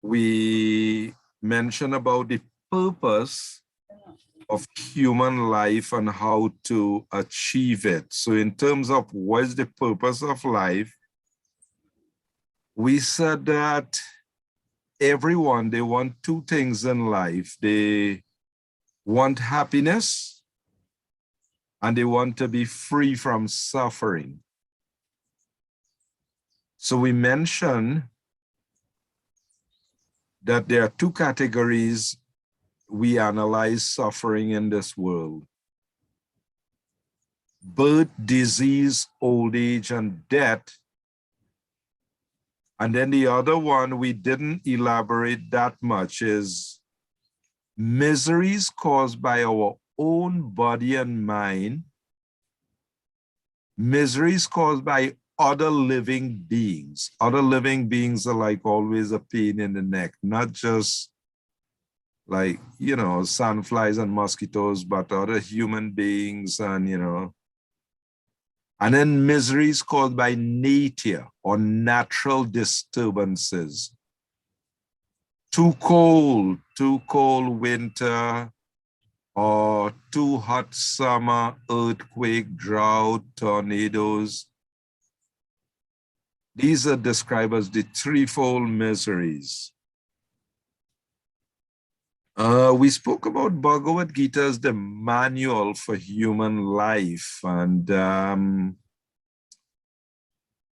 we mentioned about the purpose of human life and how to achieve it. So in terms of what is the purpose of life, we said that everyone, they want two things in life. They want happiness and they want to be free from suffering. So we mentioned that there are two categories we analyze suffering in this world: birth, disease, old age, and death. And then the other one we didn't elaborate that much is miseries caused by our own body and mind, miseries caused by other living beings. Other living beings are like always a pain in the neck, not just like, you know, sandflies and mosquitoes, but other human beings and, you know. And then miseries caused by nature or natural disturbances. Too cold winter, or too hot summer, earthquake, drought, tornadoes. These are described as the threefold miseries. We spoke about Bhagavad Gita as the manual for human life. And,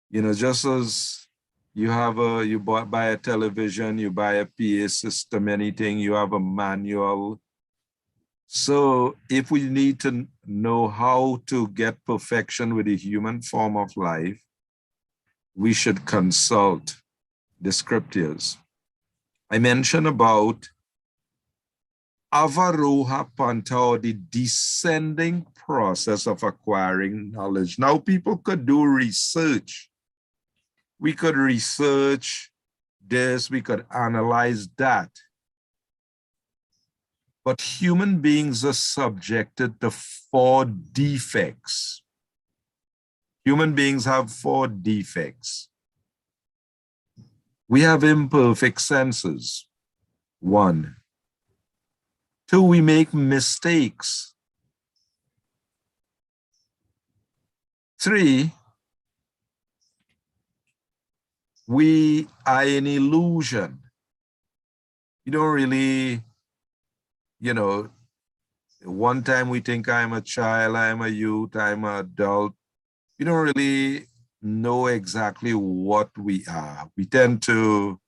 you know, just as you have you buy a television, you buy a PA system, anything, you have a manual. So if we need to know how to get perfection with the human form of life, we should consult the scriptures. I mentioned about Avaroha Panta, or the descending process of acquiring knowledge. Now people could do research. We could research this, we could analyze that. But human beings are subjected to 4 defects. Human beings have 4 defects. We have imperfect senses, 1. 2, we make mistakes. 3, we are in illusion. You don't really, you know, one time we think I'm a child, I'm a youth, I'm an adult. We don't really know exactly what we are. We tend to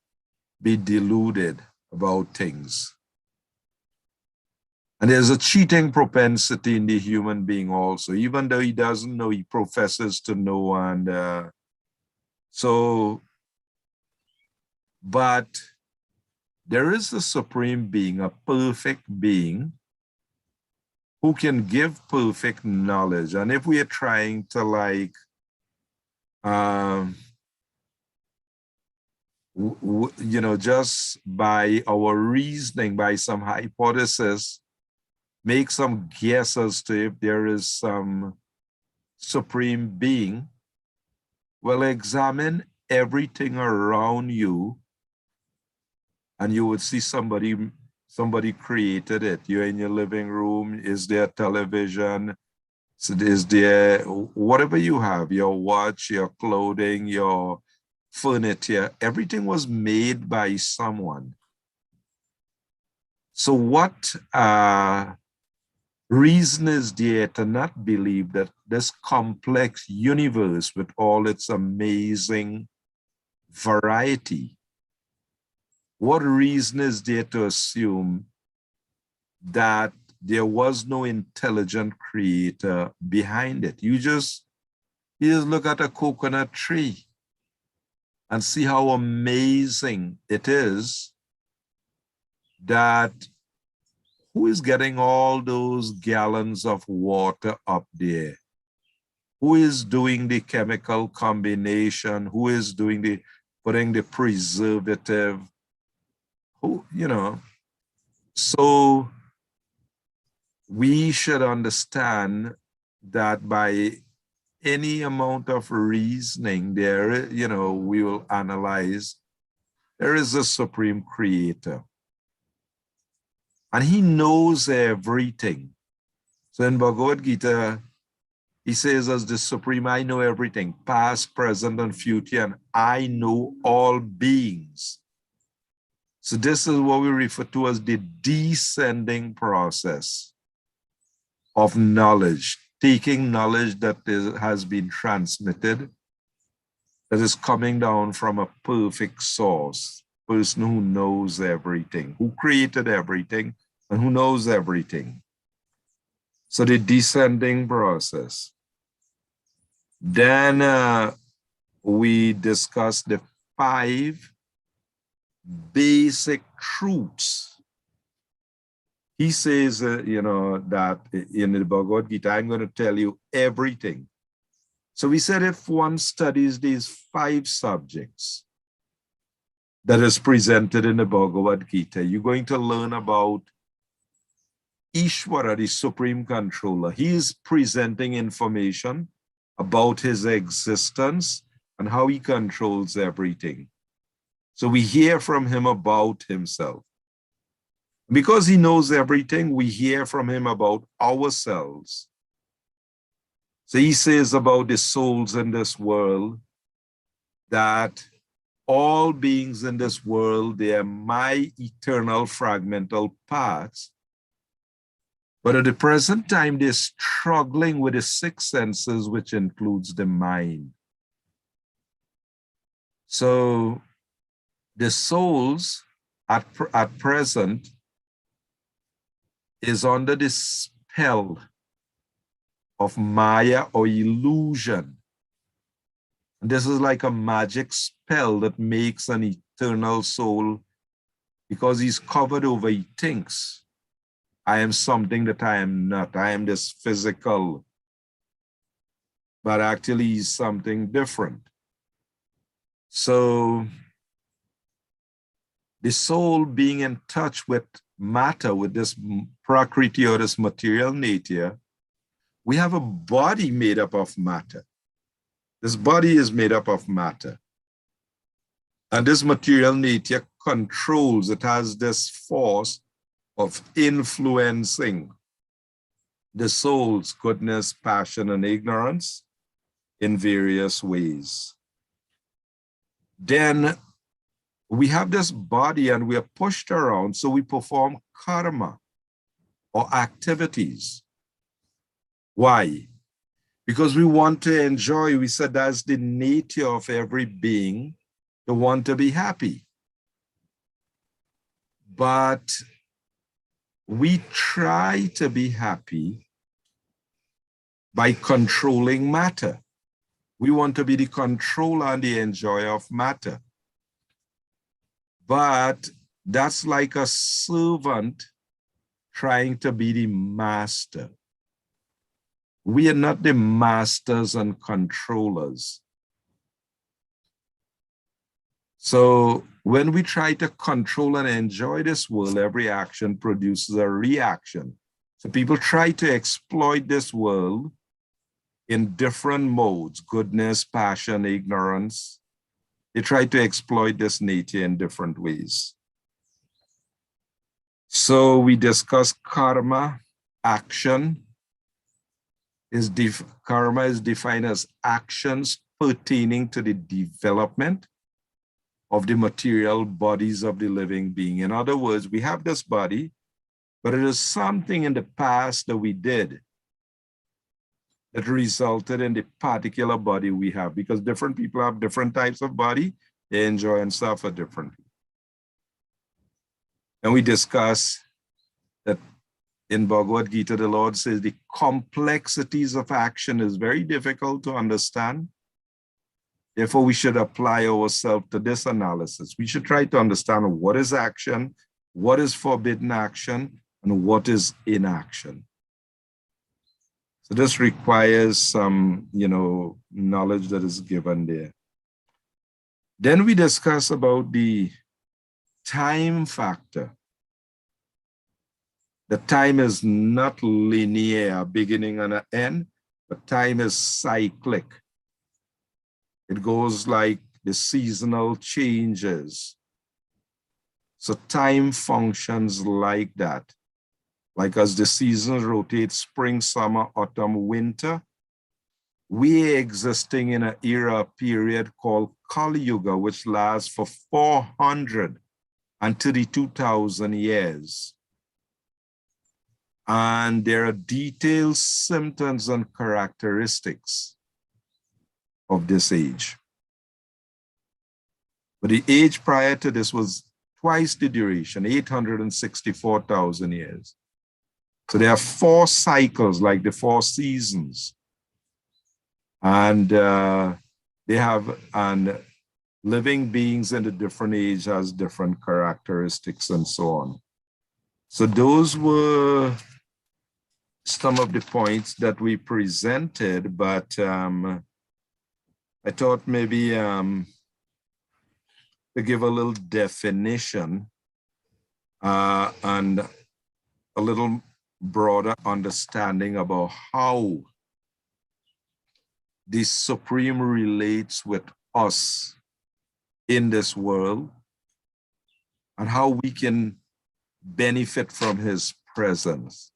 be deluded about things. And there's a cheating propensity in the human being also, even though he doesn't know, he professes to know. And but there is a supreme being, a perfect being, who can give perfect knowledge. And if we are trying to like, you know, just by our reasoning, by some hypothesis, make some guesses to if there is some supreme being, well, examine everything around you and you would see somebody created it. You're in your living room, is there television? So is there whatever you have, your watch, your clothing, your furniture, everything was made by someone. So what reason is there to not believe that this complex universe with all its amazing variety, what reason is there to assume that there was no intelligent creator behind it? You just look at a coconut tree and see how amazing it is that who is getting all those gallons of water up there? Who is doing the chemical combination? Who is doing putting the preservative? Who, you know, so we should understand that by any amount of reasoning there, you know, we will analyze There is a supreme creator, and he knows everything. So in Bhagavad Gita, he says, as the supreme, I know everything, past, present, and future, and I know all beings. So this is what we refer to as the descending process of knowledge, taking knowledge that has been transmitted, that is coming down from a perfect source, person who knows everything, who created everything, and who knows everything. So the descending process. Then we discussed the 5 basic truths. He says, that in the Bhagavad Gita, I'm going to tell you everything. So we said if one studies these 5 subjects that is presented in the Bhagavad Gita, you're going to learn about Ishvara, the Supreme Controller. He is presenting information about his existence and how he controls everything. So we hear from him about himself. Because he knows everything, we hear from him about ourselves. So he says about the souls in this world that all beings in this world, they are my eternal fragmental parts. But at the present time, they're struggling with the 6 senses, which includes the mind. So the souls at present is under the spell of Maya or illusion. And this is like a magic spell that makes an eternal soul, because he's covered over, he thinks, I am something that I am not. I am this physical, but actually he's something different. So the soul being in touch with matter, with this prakriti or this material nature, we have a body made up of matter. This body is made up of matter. And this material nature controls, it has this force of influencing the soul's goodness, passion, and ignorance in various ways. Then we have this body and we are pushed around, so we perform karma or activities. Why? Because we want to enjoy. We said that's the nature of every being, to want to be happy. But we try to be happy by controlling matter. We want to be the controller and the enjoyer of matter. But that's like a servant trying to be the master. We are not the masters and controllers. So when we try to control and enjoy this world, every action produces a reaction. So people try to exploit this world in different modes: goodness, passion, ignorance. They try to exploit this nature in different ways. So we discuss karma, action. Karma is defined as actions pertaining to the development of the material bodies of the living being. In other words, we have this body, but it is something in the past that we did that resulted in the particular body we have, because different people have different types of body, they enjoy and suffer differently. And we discuss that in Bhagavad Gita, the Lord says the complexities of action is very difficult to understand. Therefore, we should apply ourselves to this analysis. We should try to understand what is action, what is forbidden action, and what is inaction. So this requires some, knowledge that is given there. Then we discuss about the time factor. The time is not linear, a beginning and an end, but time is cyclic. It goes like the seasonal changes. So time functions like that. Like as the seasons rotate, spring, summer, autumn, winter, we're existing in an era period called Kali Yuga, which lasts for 432,000 years. And there are detailed symptoms and characteristics of this age. But the age prior to this was twice the duration, 864,000 years. So there are 4 cycles, like the 4 seasons. And they have, and living beings in the different age has different characteristics and so on. So those were some of the points that we presented, but I thought maybe to give a little definition and a little broader understanding about how the Supreme relates with us in this world and how we can benefit from his presence.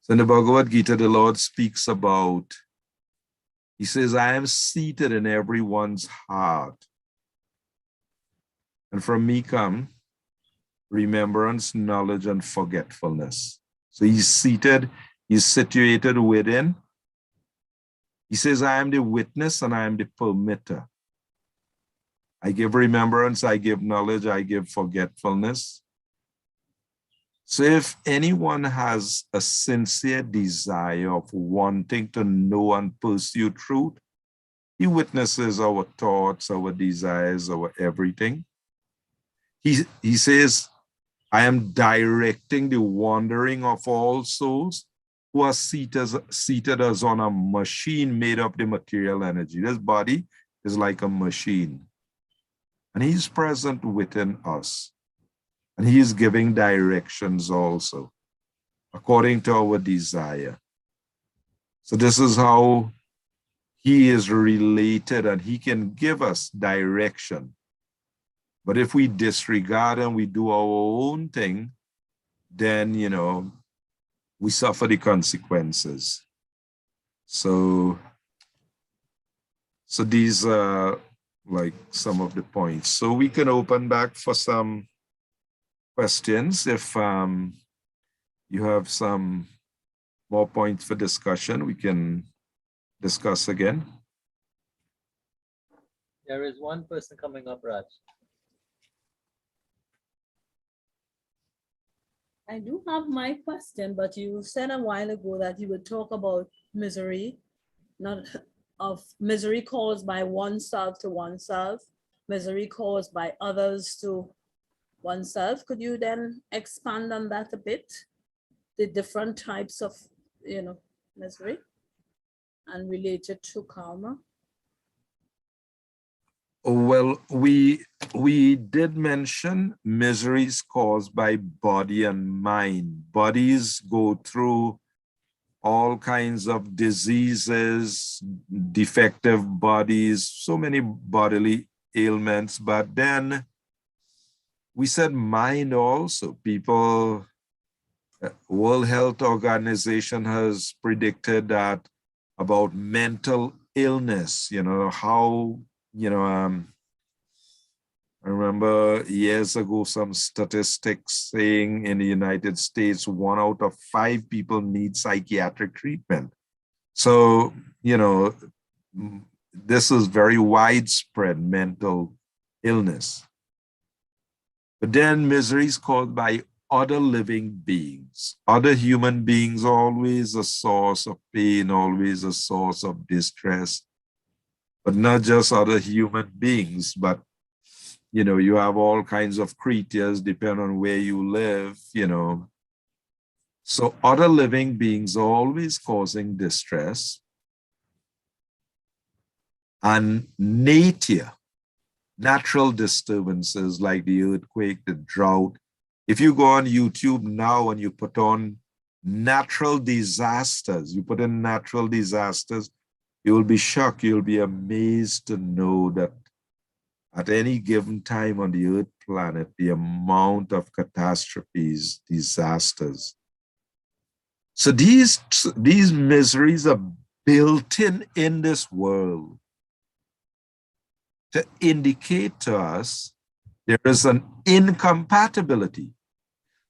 So in the Bhagavad Gita, the Lord speaks about, he says, I am seated in everyone's heart. And from me come remembrance, knowledge, and forgetfulness. So he's seated, he's situated within. He says, I am the witness and I am the permitter. I give remembrance, I give knowledge, I give forgetfulness. So if anyone has a sincere desire of wanting to know and pursue truth, he witnesses our thoughts, our desires, our everything. He says, I am directing the wandering of all souls who are seated as on a machine made of the material energy. This body is like a machine. And he's present within us. And he is giving directions also, according to our desire. So this is how he is related, and he can give us direction. But if we disregard and we do our own thing, then, you know, we suffer the consequences. So these are like some of the points. So we can open back for some questions. If you have some more points for discussion, we can discuss again. There is one person coming up, Raj. I do have my question, but you said a while ago that you would talk about misery, not of misery caused by oneself to oneself, misery caused by others to oneself. Could you then expand on that a bit? The different types of, misery and related to karma? Well, we did mention miseries caused by body and mind. Bodies go through all kinds of diseases, defective bodies, so many bodily ailments. But then we said mind also. People, World Health Organization has predicted that about mental illness, how, I remember years ago, some statistics saying in the United States, 1 out of 5 people need psychiatric treatment. So, this is very widespread mental illness. But then misery is caused by other living beings. Other human beings are always a source of pain, always a source of distress. But not just other human beings, but, you have all kinds of creatures depending on where you live, So other living beings are always causing distress. And nature, natural disturbances like the earthquake, the drought. If you go on YouTube now and you put on natural disasters, you put in natural disasters, you will be shocked, you'll be amazed to know that at any given time on the Earth planet, the amount of catastrophes, disasters. So these miseries are built in this world to indicate to us there is an incompatibility.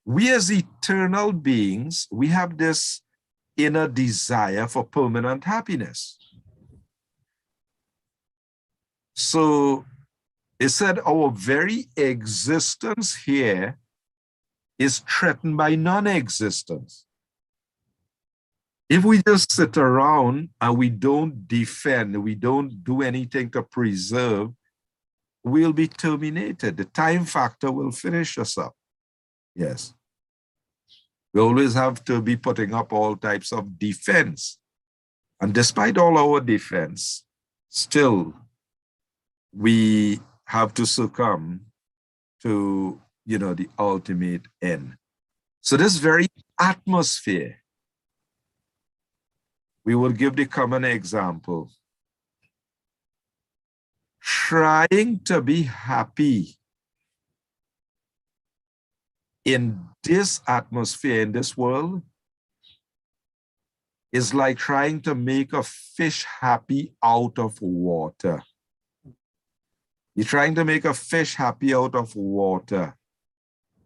We as eternal beings, we have this inner desire for permanent happiness. So it said our very existence here is threatened by non-existence. If we just sit around and we don't defend, we don't do anything to preserve, we'll be terminated. The time factor will finish us up. Yes. We always have to be putting up all types of defense. And despite all our defense, still we have to succumb to, the ultimate end. So this very atmosphere, we will give the common example. Trying to be happy in this atmosphere, in this world, is like trying to make a fish happy out of water. You're trying to make a fish happy out of water.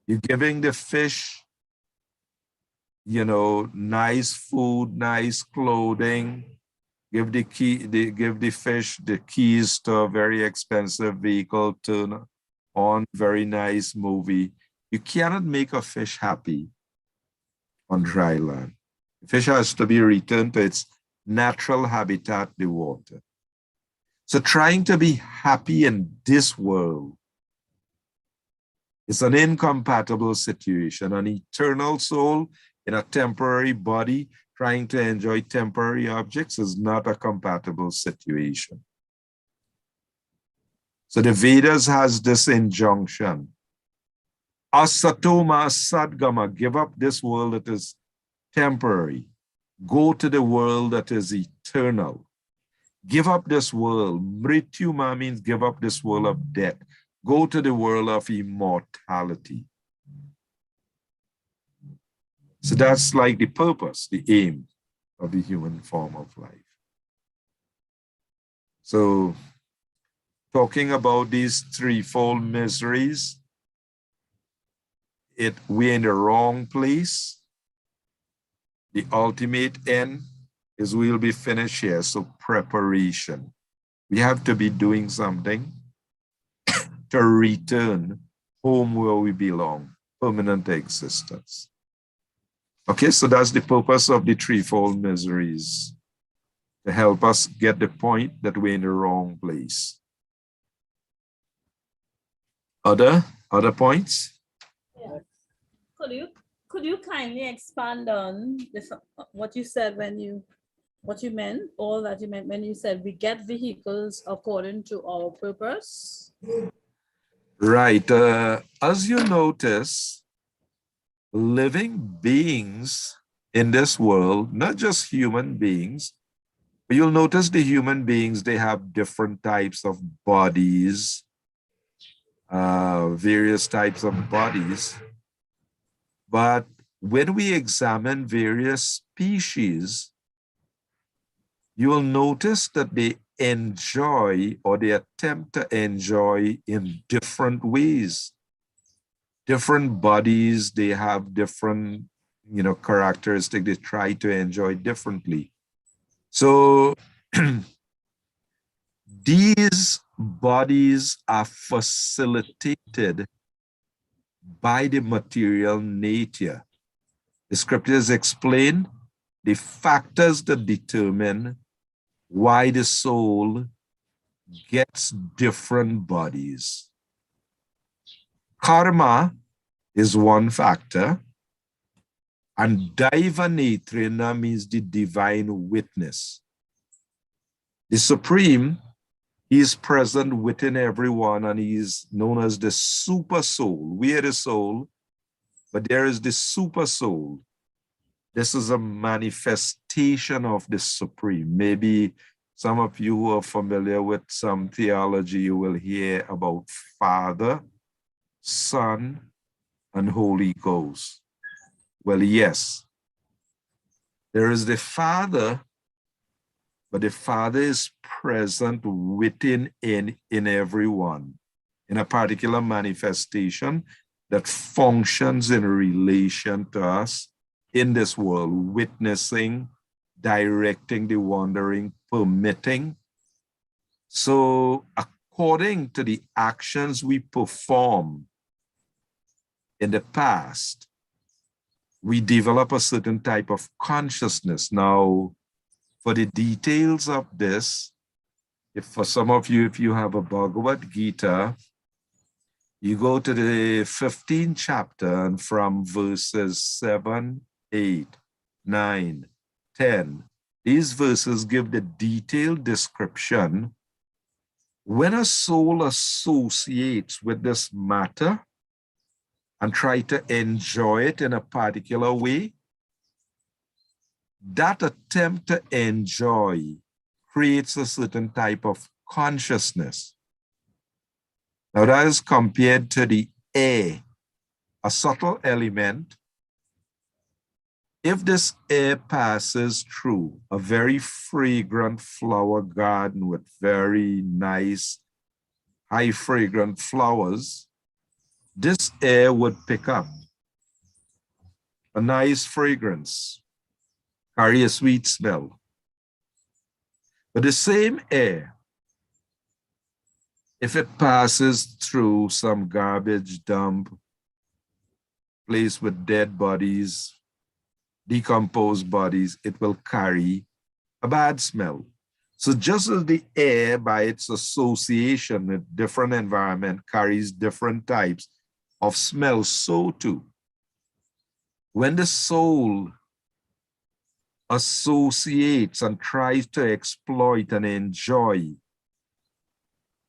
You're giving the fish, nice food, nice clothing, give the fish the keys to a very expensive vehicle, turn on very nice movie. You cannot make a fish happy on dry land. The fish has to be returned to its natural habitat, the water. So trying to be happy in this world is an incompatible situation. An eternal soul in a temporary body trying to enjoy temporary objects is not a compatible situation. So the Vedas has this injunction. Asatoma sadgama, give up this world that is temporary. Go to the world that is eternal. Give up this world. Mrityuma means give up this world of death. Go to the world of immortality. So that's like the purpose, the aim of the human form of life. So talking about these threefold miseries, we're in the wrong place. The ultimate end is we'll be finished here. So preparation. We have to be doing something to return home where we belong, permanent existence. Okay, so that's the purpose of the threefold miseries, to help us get the point that we're in the wrong place. Other points? Yeah. Could you kindly expand on what you said what you meant when you said we get vehicles according to our purpose? Right. As you notice, living beings in this world, not just human beings, but you'll notice the human beings, they have different types of bodies, various types of bodies. But when we examine various species, you will notice that they enjoy, or they attempt to enjoy, in different ways. Different bodies, they have different, characteristics they try to enjoy differently. So these bodies are facilitated by the material nature. The scriptures explain the factors that determine why the soul gets different bodies. Karma is one factor, and Daivanetrina means the divine witness. The Supreme, he is present within everyone, and he is known as the super soul. We are the soul, but there is the super soul. This is a manifestation of the Supreme. Maybe Some of you who are familiar with some theology, you will hear about Father, Son, and Holy Ghost. Well, yes, there is the Father, but the Father is present within in everyone in a particular manifestation that functions in relation to us in this world, witnessing, directing the wandering, permitting. So according to the actions we perform in the past, we develop a certain type of consciousness. Now, for the details of this, if for some of you, if you have a Bhagavad Gita, you go to the 15th chapter and from verses 7, 8, 9, 10, these verses give the detailed description. When a soul associates with this matter and try to enjoy it in a particular way, that attempt to enjoy creates a certain type of consciousness. Now that is compared to the air, a subtle element. If this air passes through a very fragrant flower garden with very nice, high fragrant flowers, this air would pick up a nice fragrance, carry a sweet smell. But the same air, if it passes through some garbage dump, place with dead bodies, decomposed bodies, it will carry a bad smell. So just as the air, by its association with different environment, carries different types of smells, so too, when the soul associates and tries to exploit and enjoy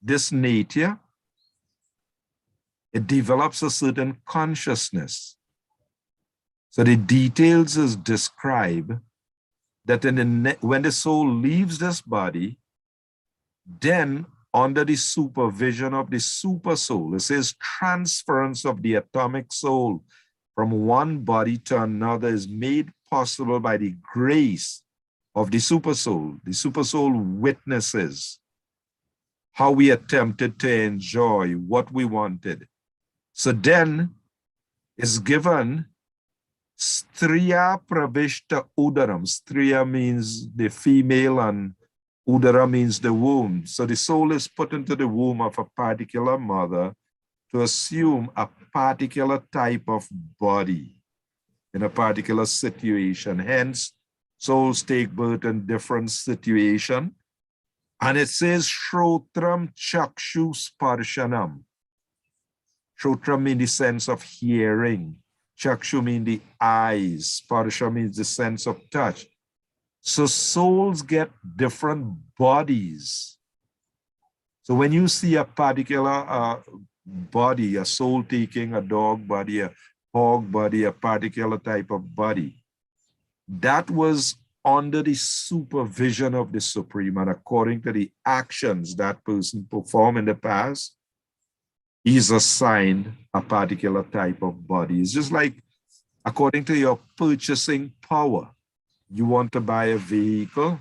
this nature, it develops a certain consciousness. So the details is described that when the soul leaves this body, then under the supervision of the super soul, it says transference of the atomic soul from one body to another is made possible by the grace of the super soul. The super soul witnesses how we attempted to enjoy what we wanted. So then is given Striya pravishta udaram. Striya means the female and udara means the womb. So the soul is put into the womb of a particular mother to assume a particular type of body in a particular situation. Hence, souls take birth in different situation. And it says, Shrotram Chakshu Sparshanam. Shrotra means the sense of hearing. Chakshu means the eyes. Sparsha means the sense of touch. So souls get different bodies. So when you see a particular body, a soul taking a dog body, a hog body, a particular type of body, that was under the supervision of the Supreme, and according to the actions that person performed in the past, he's assigned a particular type of body. It's just like according to your purchasing power. You want to buy a vehicle.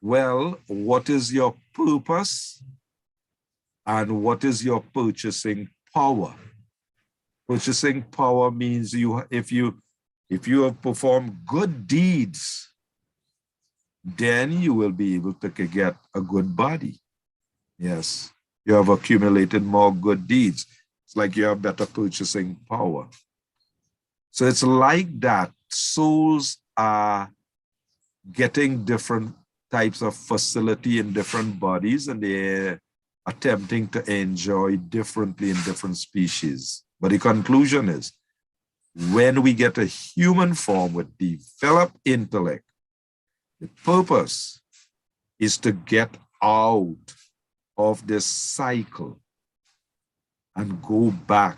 Well, what is your purpose? And what is your purchasing power? Purchasing power means if you have performed good deeds, then you will be able to get a good body. Yes, you have accumulated more good deeds. It's like you have better purchasing power. So it's like that. Souls are getting different types of facility in different bodies, and they're attempting to enjoy differently in different species. But the conclusion is, when we get a human form with developed intellect, the purpose is to get out of this cycle and go back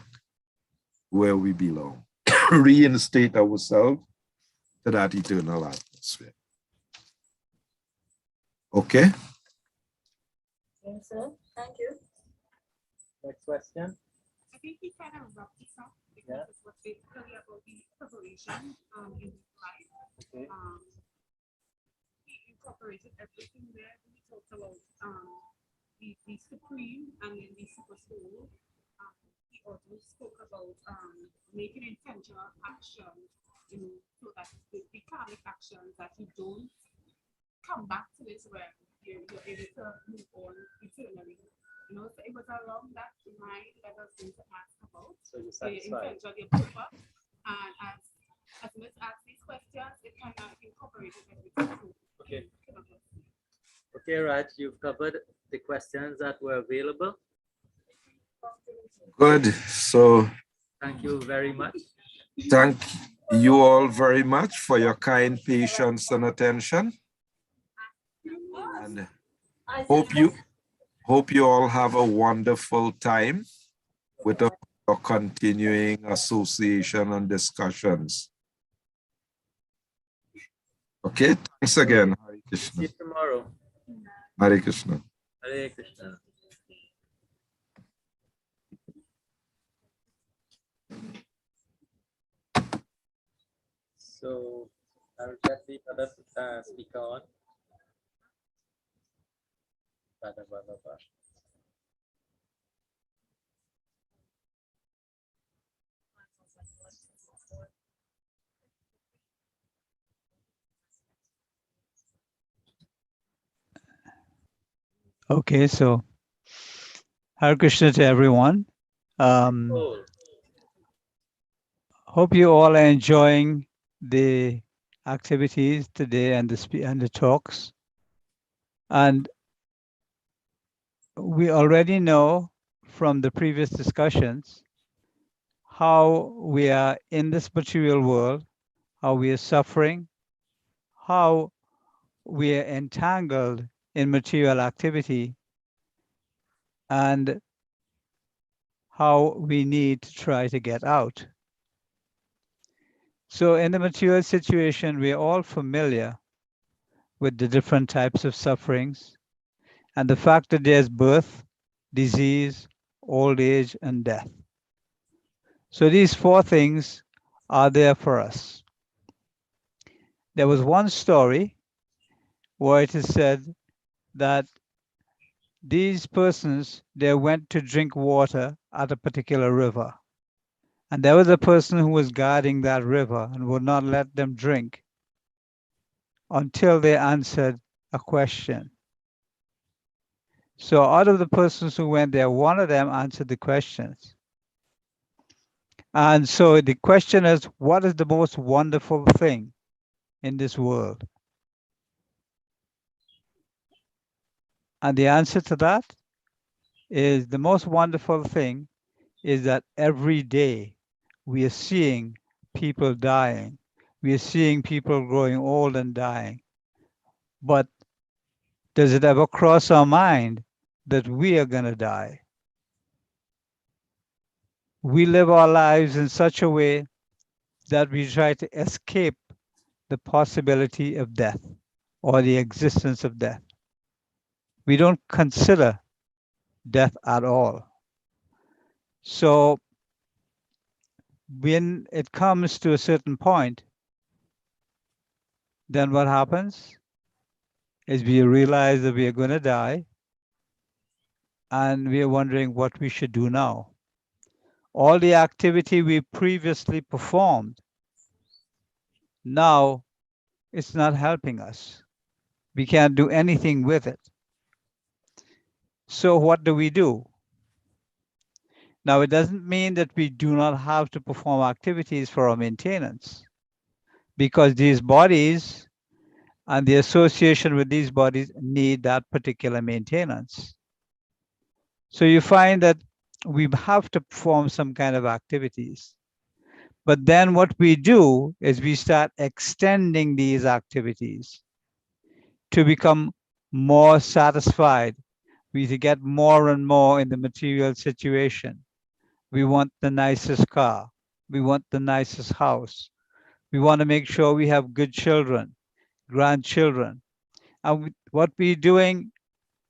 where we belong, reinstate ourselves to that eternal atmosphere. Okay. Yes, sir. Thank you. Next question. I think he kind of wrapped this up because Yeah. it was basically about the preparation in his life. Okay. He incorporated everything there. He talked about the supreme and then the super soul. He also spoke about making intentional action, so that the karmic actions that you don't come back to this where you're able to move on eternally. So it was along that line that I was going to ask about So you're the satisfied. intention, your purpose, and as much as these questions, it kind of incorporated everything too. Okay. Okay, Raj, you've covered the questions that were available. Good. So Thank you very much. thank you all very much for your kind patience and attention. And hope you all have a wonderful time with our continuing association and discussions. Okay, thanks again. Hare See Krishna. you tomorrow. Hare Krishna. Hare Krishna. So I'll get the other speaker on. Bada, bada, bada. Okay, so Hare Krishna to everyone. Oh, Hope you all are enjoying the activities today and the talks. And we already know from the previous discussions how we are in this material world, how we are suffering, how we are entangled in material activity, and how we need to try to get out. So in the material situation, we're all familiar with the different types of sufferings and the fact that there's birth, disease, old age, and death. So these four things are there for us. There was one story where it is said that these persons, they went to drink water at a particular river. And there was a person who was guarding that river and would not let them drink until they answered a question. So out of the persons who went there, one of them answered the questions. And so the question is, what is the most wonderful thing in this world? And the answer to that is the most wonderful thing is that every day we are seeing people dying. We are seeing people growing old and dying. But does it ever cross our mind that we are going to die? We live our lives in such a way that we try to escape the possibility of death or the existence of death. We don't consider death at all. So when it comes to a certain point, then what happens is we realize that we are going to die and we are wondering what we should do now. All the activity we previously performed, now it's not helping us. We can't do anything with it. So what do? Now, it doesn't mean that we do not have to perform activities for our maintenance, because these bodies and the association with these bodies need that particular maintenance. So you find that we have to perform some kind of activities. But then what we do is we start extending these activities to become more satisfied. We to get more and more in the material situation. We want the nicest car. We want the nicest house. We want to make sure we have good children, grandchildren. And what we're doing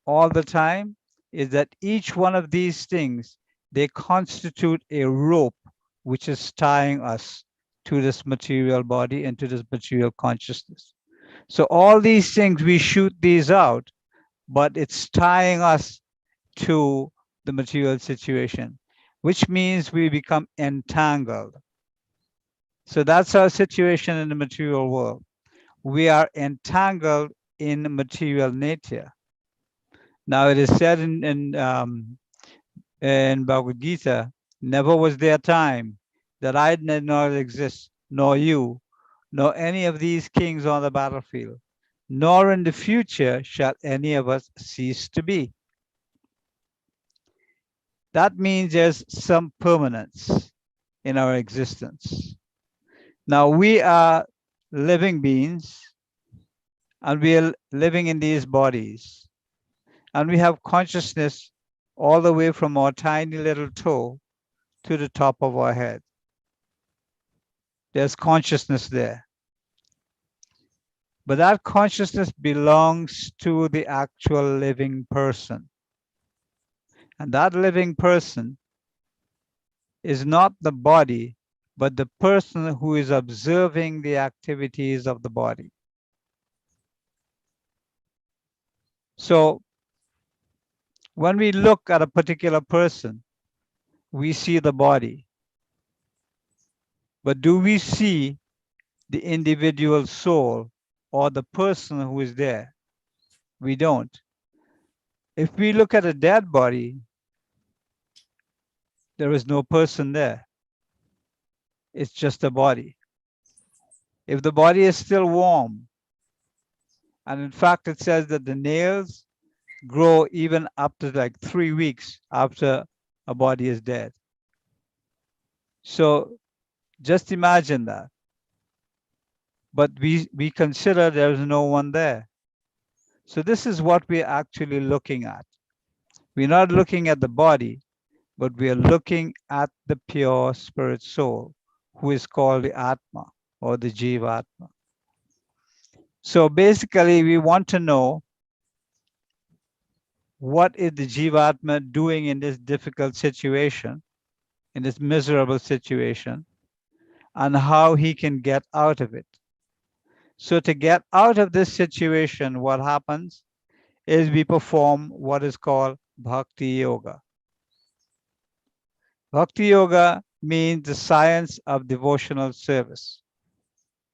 all the time is that each one of these things, they constitute a rope which is tying us to this material body and to this material consciousness. So all these things, we shoot these out, but it's tying us to the material situation, which means we become entangled. So that's our situation in the material world. We are entangled in material nature. Now it is said in Bhagavad Gita, never was there a time that I did not exist, nor you, nor any of these kings on the battlefield, nor in the future shall any of us cease to be. That means there's some permanence in our existence. Now we are living beings and we are living in these bodies, and we have consciousness all the way from our tiny little toe to the top of our head. There's consciousness there. But that consciousness belongs to the actual living person. And that living person is not the body, but the person who is observing the activities of the body. So when we look at a particular person, we see the body. But do we see the individual soul or the person who is there? We don't. If we look at a dead body, there is no person there. It's just a body. If the body is still warm, and in fact, it says that the nails grow even up to like 3 weeks after a body is dead. So just imagine that. But we consider there is no one there. So this is what we're actually looking at. We're not looking at the body, but we are looking at the pure spirit soul, who is called the Atma or the Jivatma. So basically, we want to know what is the Jivatma doing in this difficult situation, in this miserable situation, and how he can get out of it. So to get out of this situation, what happens is we perform what is called Bhakti Yoga. Bhakti Yoga means the science of devotional service,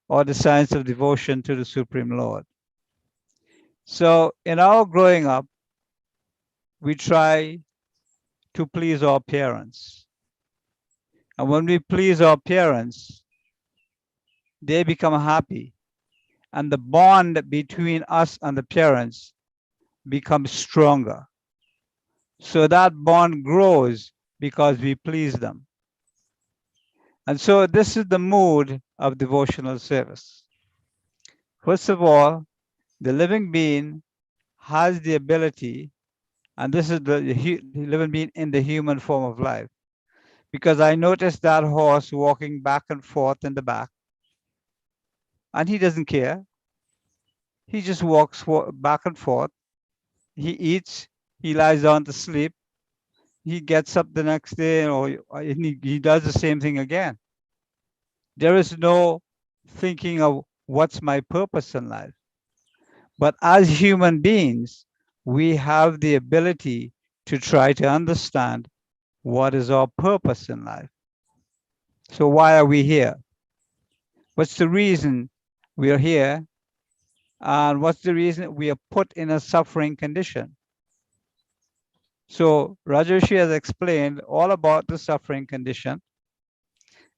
or the science of devotion to the Supreme Lord. So in our growing up, we try to please our parents. And when we please our parents, they become happy. And the bond between us and the parents becomes stronger. So that bond grows because we please them. And so this is the mood of devotional service. First of all, the living being has the ability, and this is the living being in the human form of life, because I noticed that horse walking back and forth in the back, and he doesn't care. He just walks back and forth. He eats, he lies down to sleep, he gets up the next day, or he does the same thing again. There is no thinking of what's my purpose in life. But as human beings, we have the ability to try to understand what is our purpose in life. So why are we here? What's the reason we are here? And what's the reason we are put in a suffering condition? So Rajarshi has explained all about the suffering condition,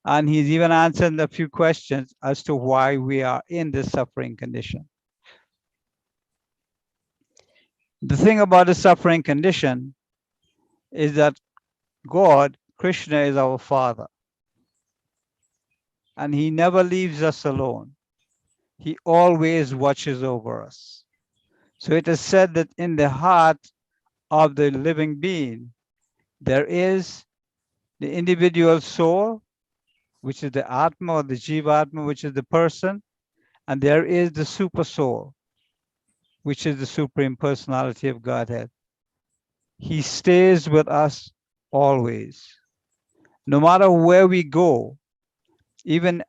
and he's even answered a few questions as to why we are in this suffering condition. The thing about the suffering condition is that God, Krishna, is our Father, and he never leaves us alone. He always watches over us. So it is said that in the heart of the living being, there is the individual soul, which is the Atma or the Jivatma, which is the person, and there is the super soul. which is the Supreme Personality of Godhead. He stays with us always. No matter where we go, even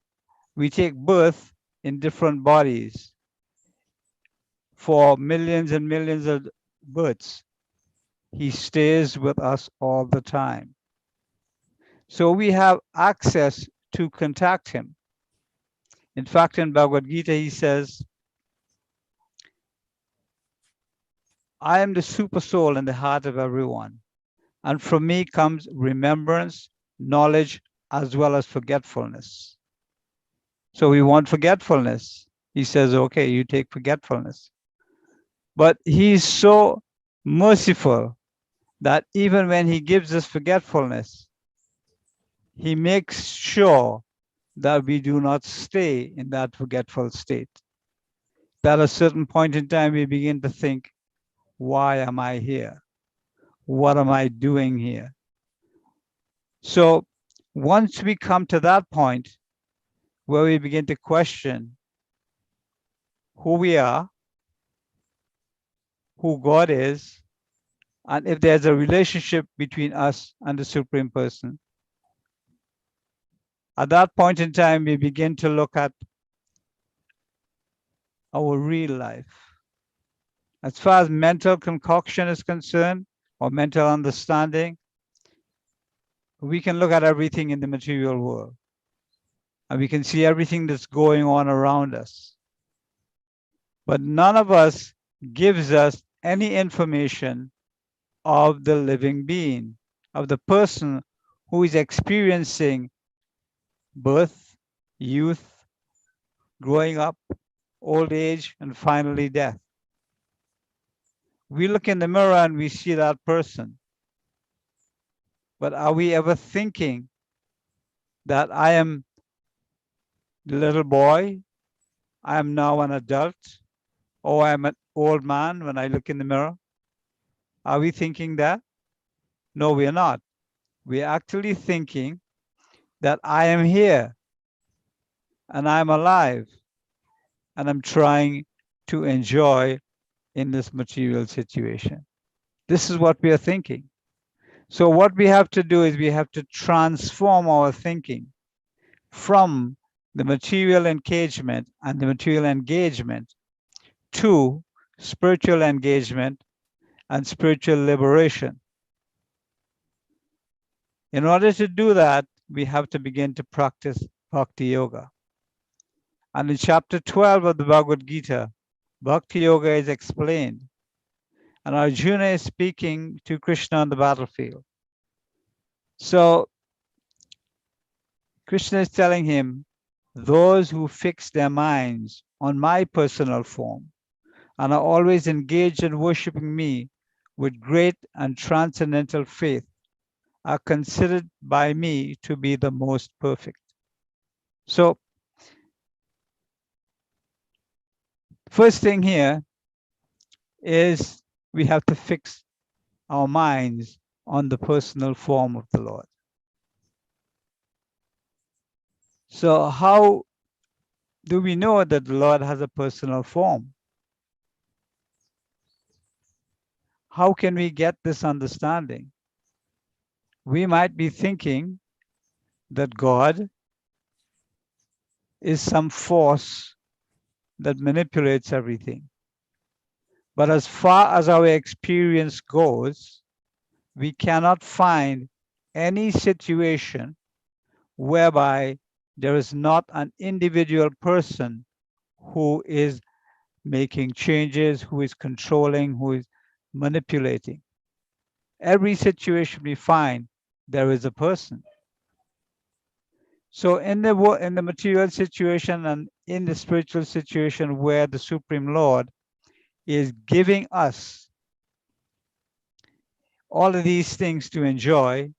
we take birth in different bodies for millions and millions of births, he stays with us all the time. So we have access to contact him. In fact, in Bhagavad Gita, he says, I am the super soul in the heart of everyone. And from me comes remembrance, knowledge, as well as forgetfulness. So we want forgetfulness. He says, okay, you take forgetfulness. But he's so merciful that even when he gives us forgetfulness, he makes sure that we do not stay in that forgetful state. That at a certain point in time, we begin to think, why am I here? What am I doing here? So once we come to that point where we begin to question who we are, who God is, and if there's a relationship between us and the Supreme Person, at that point in time, we begin to look at our real life. As far as mental concoction is concerned, or mental understanding, we can look at everything in the material world, and we can see everything that's going on around us. But none of us gives us any information of the living being, of the person who is experiencing birth, youth, growing up, old age, and finally death. We look in the mirror and we see that person. But are we ever thinking that I am the little boy, I am now an adult, or I am an old man when I look in the mirror? Are we thinking that? No, we are not. We are actually thinking that I am here and I'm alive and I'm trying to enjoy in this material situation. This is what we are thinking. So what we have to do is we have to transform our thinking from the material engagement and the material engagement to spiritual engagement and spiritual liberation. In order to do that, we have to begin to practice Bhakti Yoga. And in chapter 12 of the Bhagavad Gita, Bhakti Yoga is explained. And Arjuna is speaking to Krishna on the battlefield. So Krishna is telling him, those who fix their minds on my personal form and are always engaged in worshiping me with great and transcendental faith are considered by me to be the most perfect. So first thing here is we have to fix our minds on the personal form of the Lord. So how do we know that the Lord has a personal form? How can we get this understanding? We might be thinking that God is some force that manipulates everything. But as far as our experience goes, we cannot find any situation whereby there is not an individual person who is making changes, who is controlling, who is manipulating. Every situation we find, there is a person. So in the material situation and in the spiritual situation where the Supreme Lord is giving us all of these things to enjoy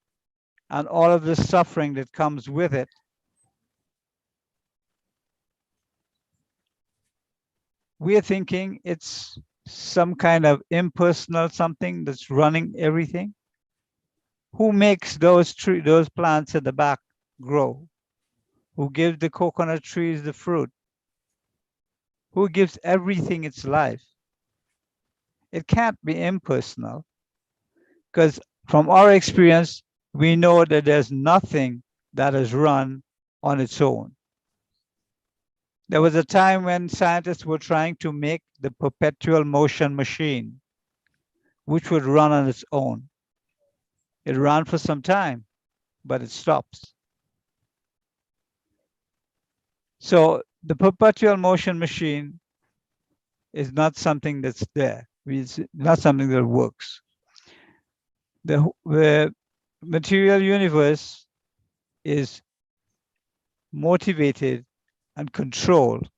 and all of the suffering that comes with it, we are thinking it's some kind of impersonal something that's running everything. Who makes those plants at the back grow? Who gives the coconut trees the fruit? Who gives everything its life? It can't be impersonal because from our experience, we know that there's nothing that is run on its own. There was a time when scientists were trying to make the perpetual motion machine, which would run on its own. It ran for some time, but it stops. So the perpetual motion machine is not something that's there. It's not something that works. The material universe is motivated and controlled.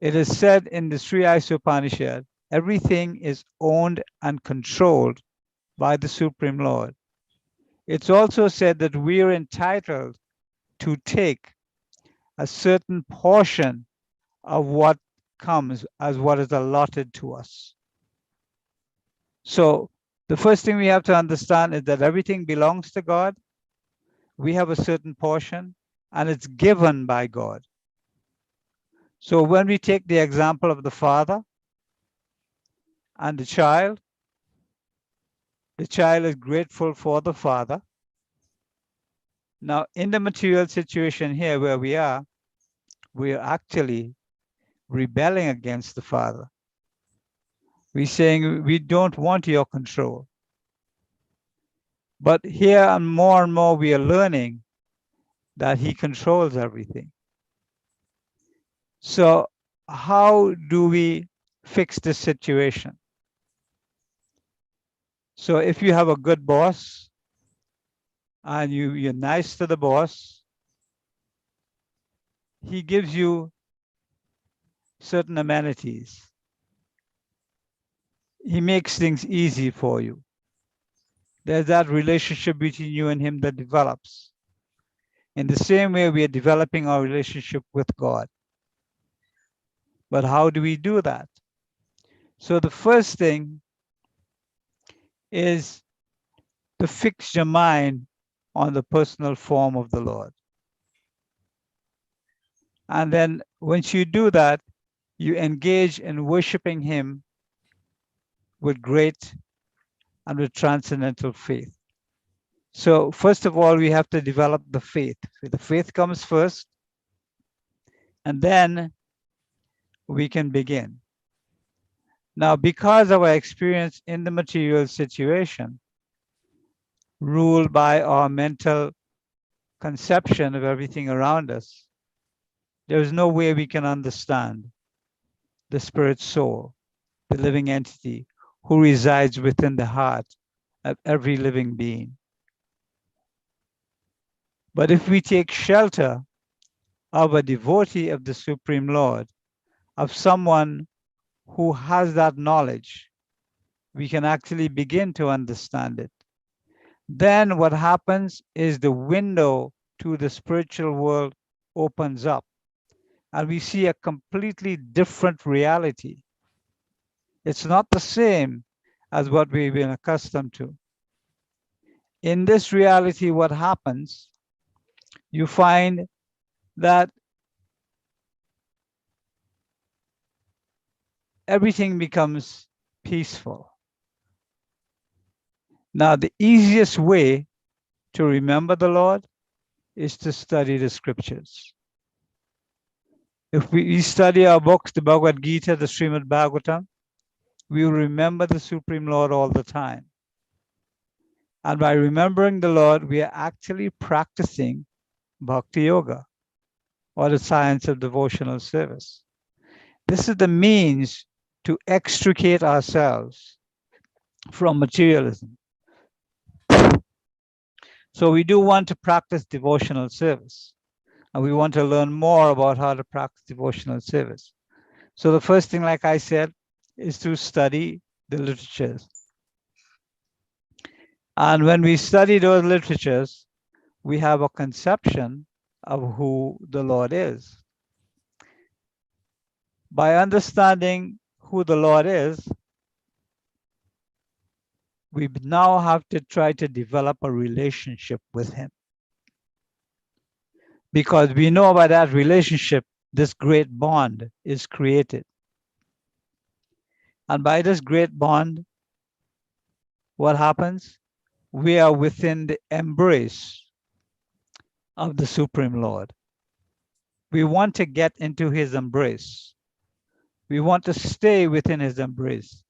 It is said in the Sri Upanishad, everything is owned and controlled by the Supreme Lord. It's also said that we are entitled to take a certain portion of what comes as what is allotted to us. So the first thing we have to understand is that everything belongs to God. We have a certain portion and it's given by God. So when we take the example of the father and the child is grateful for the father. Now, in the material situation here where we are actually rebelling against the father. We're saying we don't want your control. But here and more we are learning that he controls everything. So how do we fix this situation? So if you have a good boss and you're nice to the boss, he gives you certain amenities. He makes things easy for you. There's that relationship between you and him that develops. In the same way, we are developing our relationship with God. But how do we do that? So the first thing is to fix your mind on the personal form of the Lord. And then once you do that, you engage in worshiping him with great and with transcendental faith. So first of all, we have to develop the faith. The faith comes first, and then we can begin. Now, because of our experience in the material situation, ruled by our mental conception of everything around us, there is no way we can understand the spirit soul, the living entity who resides within the heart of every living being. But if we take shelter of a devotee of the Supreme Lord, of someone who has that knowledge, we can actually begin to understand it. Then what happens is the window to the spiritual world opens up and we see a completely different reality. It's not the same as what we've been accustomed to. In this reality, what happens, you find that everything becomes peaceful. Now, the easiest way to remember the Lord is to study the scriptures. If we study our books, the Bhagavad Gita, the Srimad Bhagavatam, we will remember the Supreme Lord all the time. And by remembering the Lord, we are actually practicing Bhakti Yoga, or the science of devotional service. This is the means to extricate ourselves from materialism. So we do want to practice devotional service, and we want to learn more about how to practice devotional service. So the first thing, like I said, is to study the literatures. And when we study those literatures, we have a conception of who the Lord is. By understanding who the Lord is, we now have to try to develop a relationship with him. Because we know by that relationship, this great bond is created. And by this great bond, what happens? We are within the embrace of the Supreme Lord. We want to get into his embrace. We want to stay within his embrace.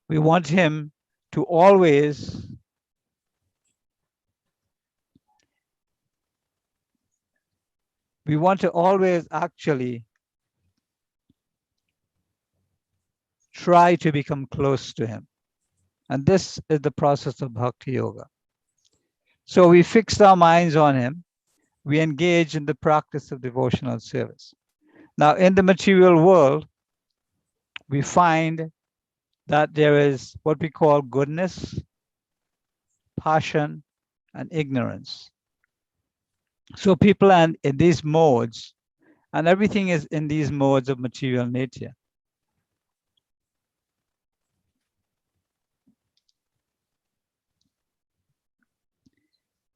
We want him to always actually try to become close to him. And this is the process of Bhakti Yoga. So we fixed our minds on him. We engage in the practice of devotional service. Now, in the material world, we find that there is what we call goodness, passion, and ignorance. So people are in these modes, and everything is in these modes of material nature.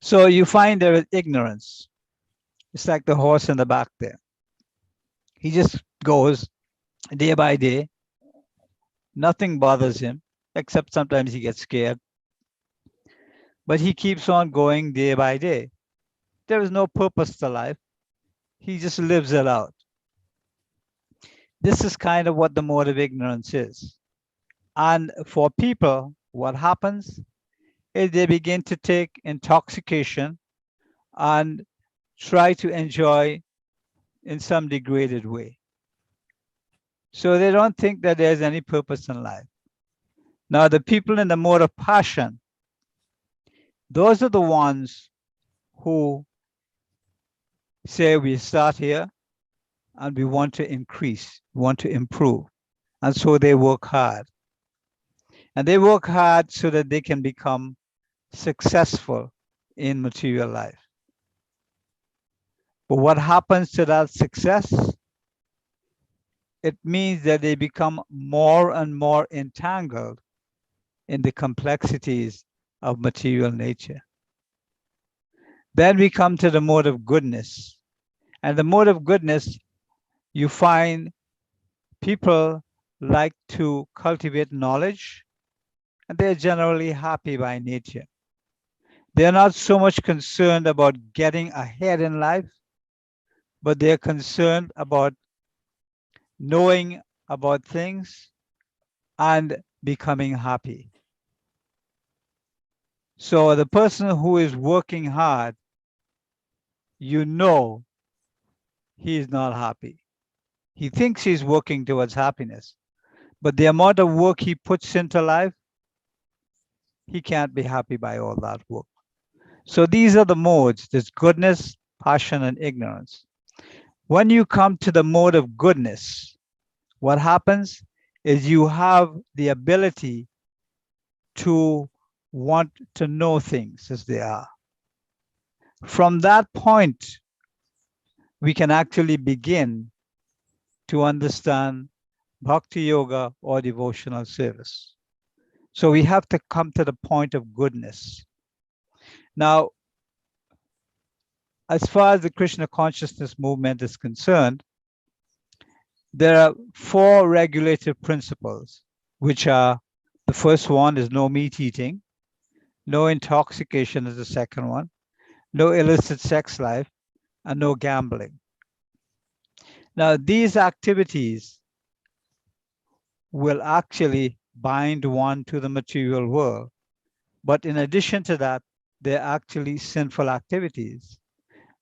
So you find there is ignorance. It's like the horse in the back there. He just goes day by day. Nothing bothers him, except sometimes he gets scared. But he keeps on going day by day. There is no purpose to life. He just lives it out. This is kind of what the mode of ignorance is. And for people, what happens is they begin to take intoxication and try to enjoy in some degraded way. So they don't think that there's any purpose in life. Now, the people in the mode of passion, those are the ones who say we start here and we want to increase, want to improve. And so they work hard. And they work hard so that they can become successful in material life. But what happens to that success? It means that they become more and more entangled in the complexities of material nature. Then we come to the mode of goodness. And the mode of goodness, you find people like to cultivate knowledge, and they're generally happy by nature. They're not so much concerned about getting ahead in life, but they're concerned about knowing about things and becoming happy. So the person who is working hard, you know he is not happy. He thinks he's working towards happiness, but the amount of work he puts into life, he can't be happy by all that work. So these are the modes: there's goodness, passion, and ignorance. When you come to the mode of goodness, what happens is you have the ability to want to know things as they are. From that point, we can actually begin to understand Bhakti Yoga or devotional service. So we have to come to the point of goodness. Now, as far as the Krishna consciousness movement is concerned, there are 4 regulative principles, which are: the first one is no meat eating, no intoxication is the second one, no illicit sex life, and no gambling. Now, these activities will actually bind one to the material world. But in addition to that, they're actually sinful activities.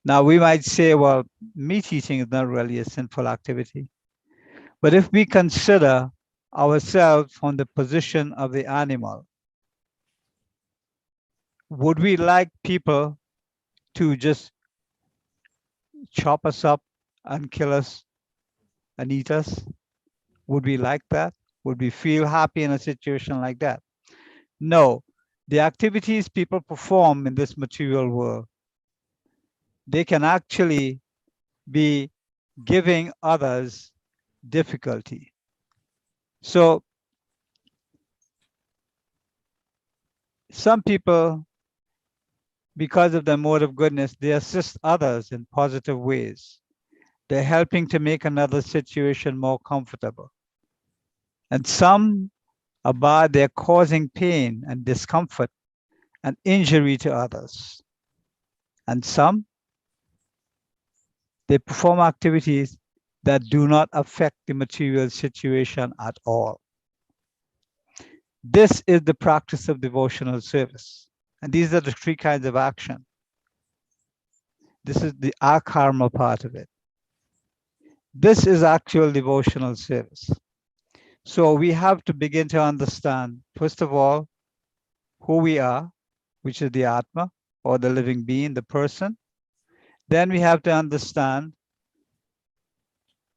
Now, we might say, well, meat eating is not really a sinful activity. But if we consider ourselves from the position of the animal, would we like people to just chop us up and kill us and eat us? Would we like that? Would we feel happy in a situation like that? No. The activities people perform in this material world, they can actually be giving others difficulty. So some people, because of their mode of goodness, they assist others in positive ways. They're helping to make another situation more comfortable. And some are bad, they're causing pain and discomfort and injury to others. And some, they perform activities that do not affect the material situation at all. This is the practice of devotional service. And these are the three kinds of action. This is the akarma part of it. This is actual devotional service. So we have to begin to understand, first of all, who we are, which is the Atma, or the living being, the person. Then we have to understand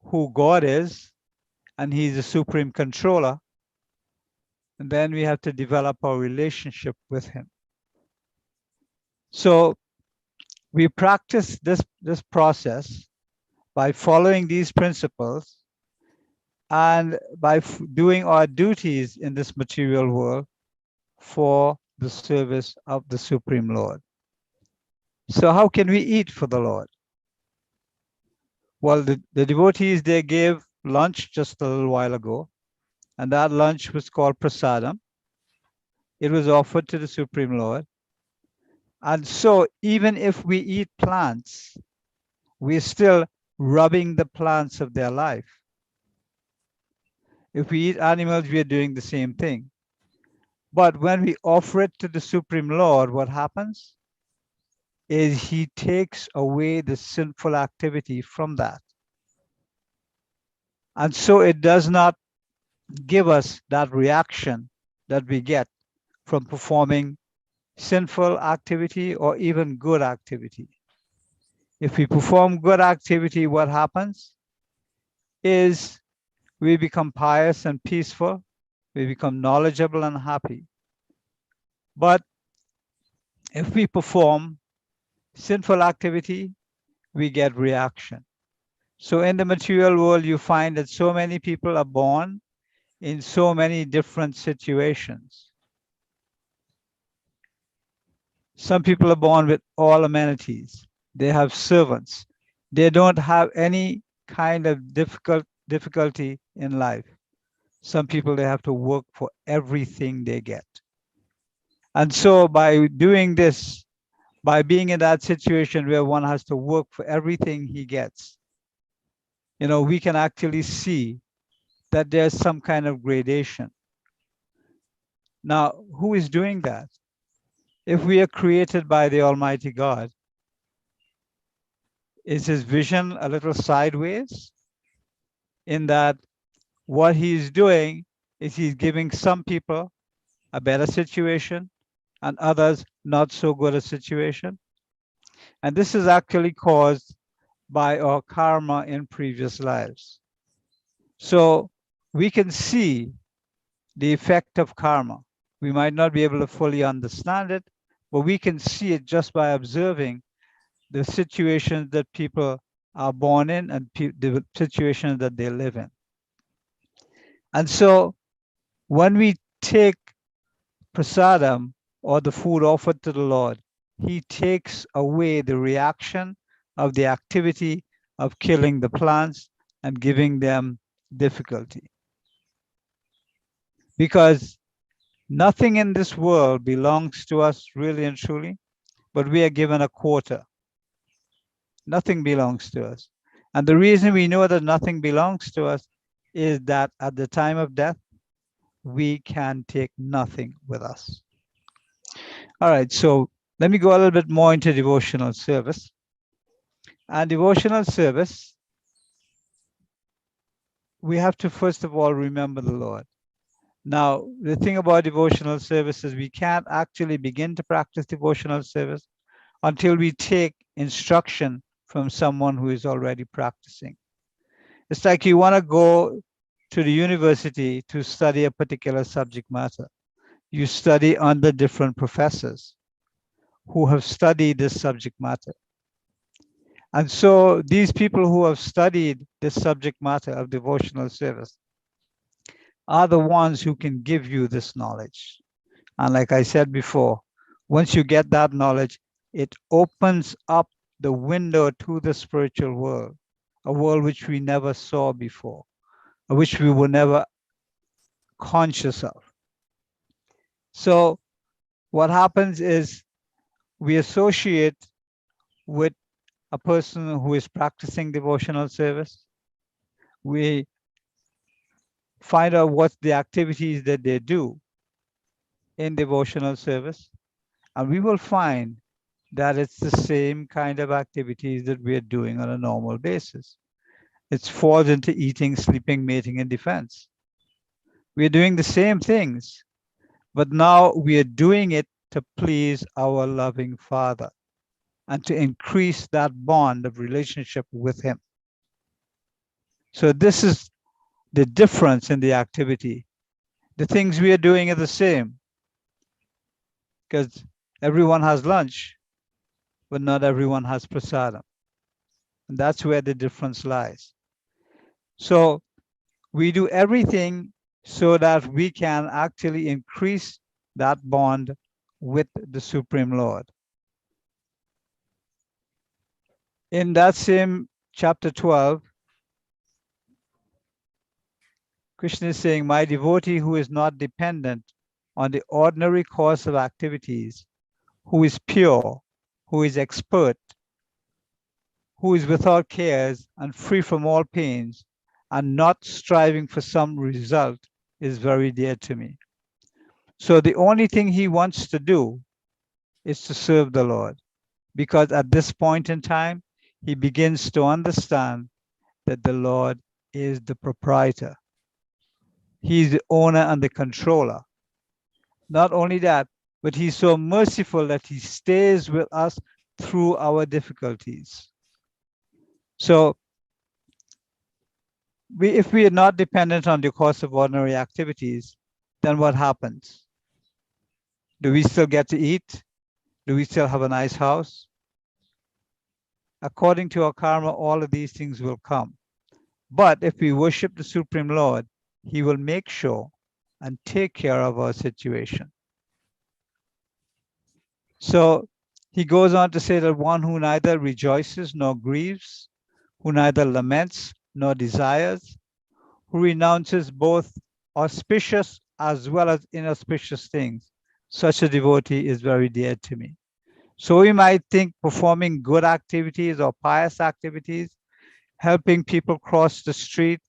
who God is, and He's the supreme controller. And then we have to develop our relationship with Him. So we practice this process by following these principles and by doing our duties in this material world for the service of the Supreme Lord. So how can we eat for the Lord? Well, the devotees, they gave lunch just a little while ago, and that lunch was called prasadam. It was offered to the Supreme Lord. And so even if we eat plants, we're still rubbing the plants of their life. If we eat animals, we are doing the same thing. But when we offer it to the Supreme Lord, what happens is He takes away the sinful activity from that. And so it does not give us that reaction that we get from performing sinful activity or even good activity. If we perform good activity, what happens is we become pious and peaceful, we become knowledgeable and happy. But if we perform sinful activity, we get reaction. So in the material world, you find that so many people are born in so many different situations. Some people are born with all amenities. They have servants. They don't have any kind of difficulty in life. Some people, they have to work for everything they get. And so by doing this, by being in that situation where one has to work for everything he gets, we can actually see that there's some kind of gradation. Now, who is doing that? If we are created by the Almighty God, is His vision a little sideways? In that what He's doing is He's giving some people a better situation and others not so good a situation. And this is actually caused by our karma in previous lives. So we can see the effect of karma. We might not be able to fully understand it, but we can see it just by observing the situations that people are born in and the situations that they live in. And so when we take prasadam, or the food offered to the Lord, He takes away the reaction of the activity of killing the plants and giving them difficulty. Because nothing in this world belongs to us really and truly, but we are given a quota. Nothing belongs to us. And the reason we know that nothing belongs to us is that at the time of death, we can take nothing with us. All right, so let me go a little bit more into devotional service. And devotional service, we have to first of all remember the Lord. Now, the thing about devotional service is we can't actually begin to practice devotional service until we take instruction from someone who is already practicing. It's like you want to go to the university to study a particular subject matter. You study under different professors who have studied this subject matter. And so these people who have studied this subject matter of devotional service are the ones who can give you this knowledge. And like I said before, once you get that knowledge, it opens up the window to the spiritual world, a world which we never saw before, which we were never conscious of. So what happens is we associate with a person who is practicing devotional service. We find out what's the activities that they do in devotional service, and we will find that it's the same kind of activities that we are doing on a normal basis. It falls into eating, sleeping, mating, and defense. We are doing the same things, but now we are doing it to please our loving Father and to increase that bond of relationship with Him. So this is the difference in the activity. The things we are doing are the same because everyone has lunch, but not everyone has prasadam. And that's where the difference lies. So we do everything so that we can actually increase that bond with the Supreme Lord. In that same chapter 12, Krishna is saying, my devotee who is not dependent on the ordinary course of activities, who is pure, who is expert, who is without cares and free from all pains, and not striving for some result, is very dear to me. So the only thing he wants to do is to serve the Lord, because at this point in time, he begins to understand that the Lord is the proprietor. He's the owner and the controller. Not only that, but he's so merciful that he stays with us through our difficulties. So if we are not dependent on the course of ordinary activities, then what happens? Do we still get to eat? Do we still have a nice house? According to our karma, all of these things will come. But if we worship the Supreme Lord, he will make sure and take care of our situation. So he goes on to say that one who neither rejoices nor grieves, who neither laments nor desires, who renounces both auspicious as well as inauspicious things, such a devotee is very dear to me. So we might think performing good activities or pious activities, helping people cross the street,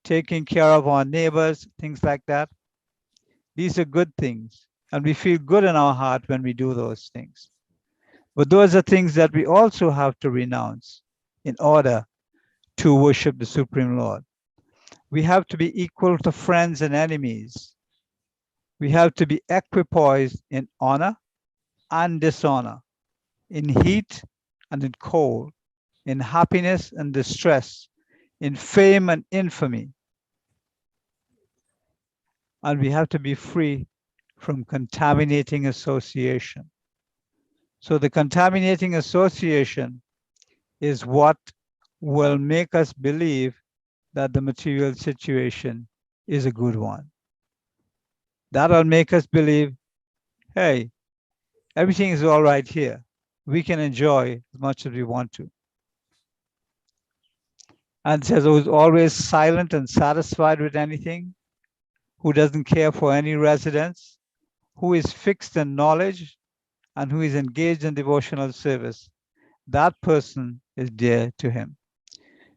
taking care of our neighbors, things like that. These are good things, and we feel good in our heart when we do those things. But those are things that we also have to renounce in order to worship the Supreme Lord. We have to be equal to friends and enemies. We have to be equipoised in honor and dishonor, in heat and in cold, in happiness and distress, in fame and infamy. And we have to be free from contaminating association. So the contaminating association is what will make us believe that the material situation is a good one. That'll make us believe, hey, everything is all right here. We can enjoy as much as we want to. And it says, who's always silent and satisfied with anything, who doesn't care for any residence, who is fixed in knowledge, and who is engaged in devotional service, that person is dear to him.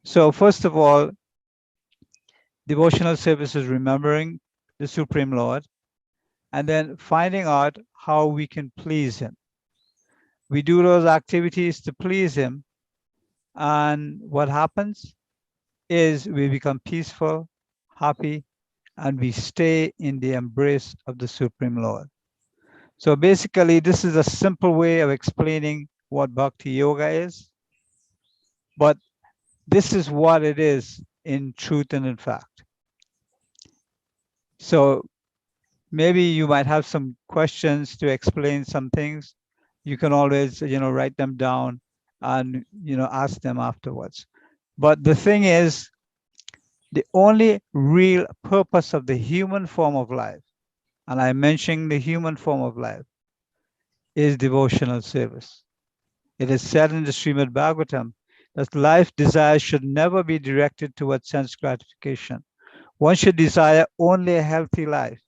So first of all, devotional service is remembering the Supreme Lord, and then finding out how we can please him. We do those activities to please him, and what happens is we become peaceful, happy, and we stay in the embrace of the Supreme Lord. So basically, this is a simple way of explaining what Bhakti Yoga is, but this is what it is in truth and in fact. So maybe you might have some questions to explain some things. You can always, write them down and, ask them afterwards. But the thing is, the only real purpose of the human form of life, and I mentioned the human form of life, is devotional service. It is said in the Srimad Bhagavatam that life desires should never be directed towards sense gratification. One should desire only a healthy life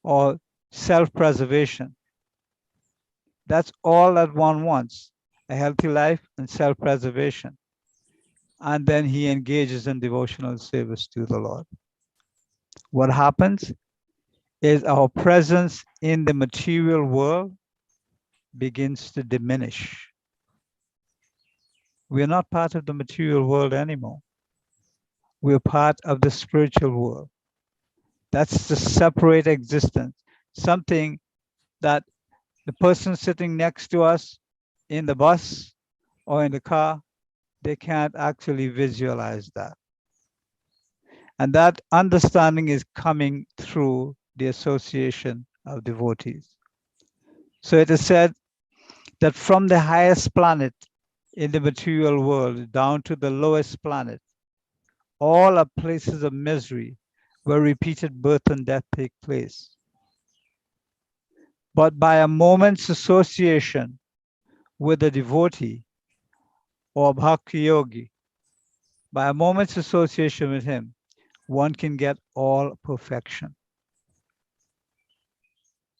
or self-preservation. That's all that one wants, a healthy life and self-preservation. And then he engages in devotional service to the Lord. What happens is our presence in the material world begins to diminish. We're not part of the material world anymore. We're part of the spiritual world. That's the separate existence, something that the person sitting next to us in the bus or in the car, they can't actually visualize that. And that understanding is coming through the association of devotees. So it is said that from the highest planet in the material world down to the lowest planet, all are places of misery where repeated birth and death take place. But by a moment's association with a devotee or bhakti yogi, by a moment's association with him, one can get all perfection.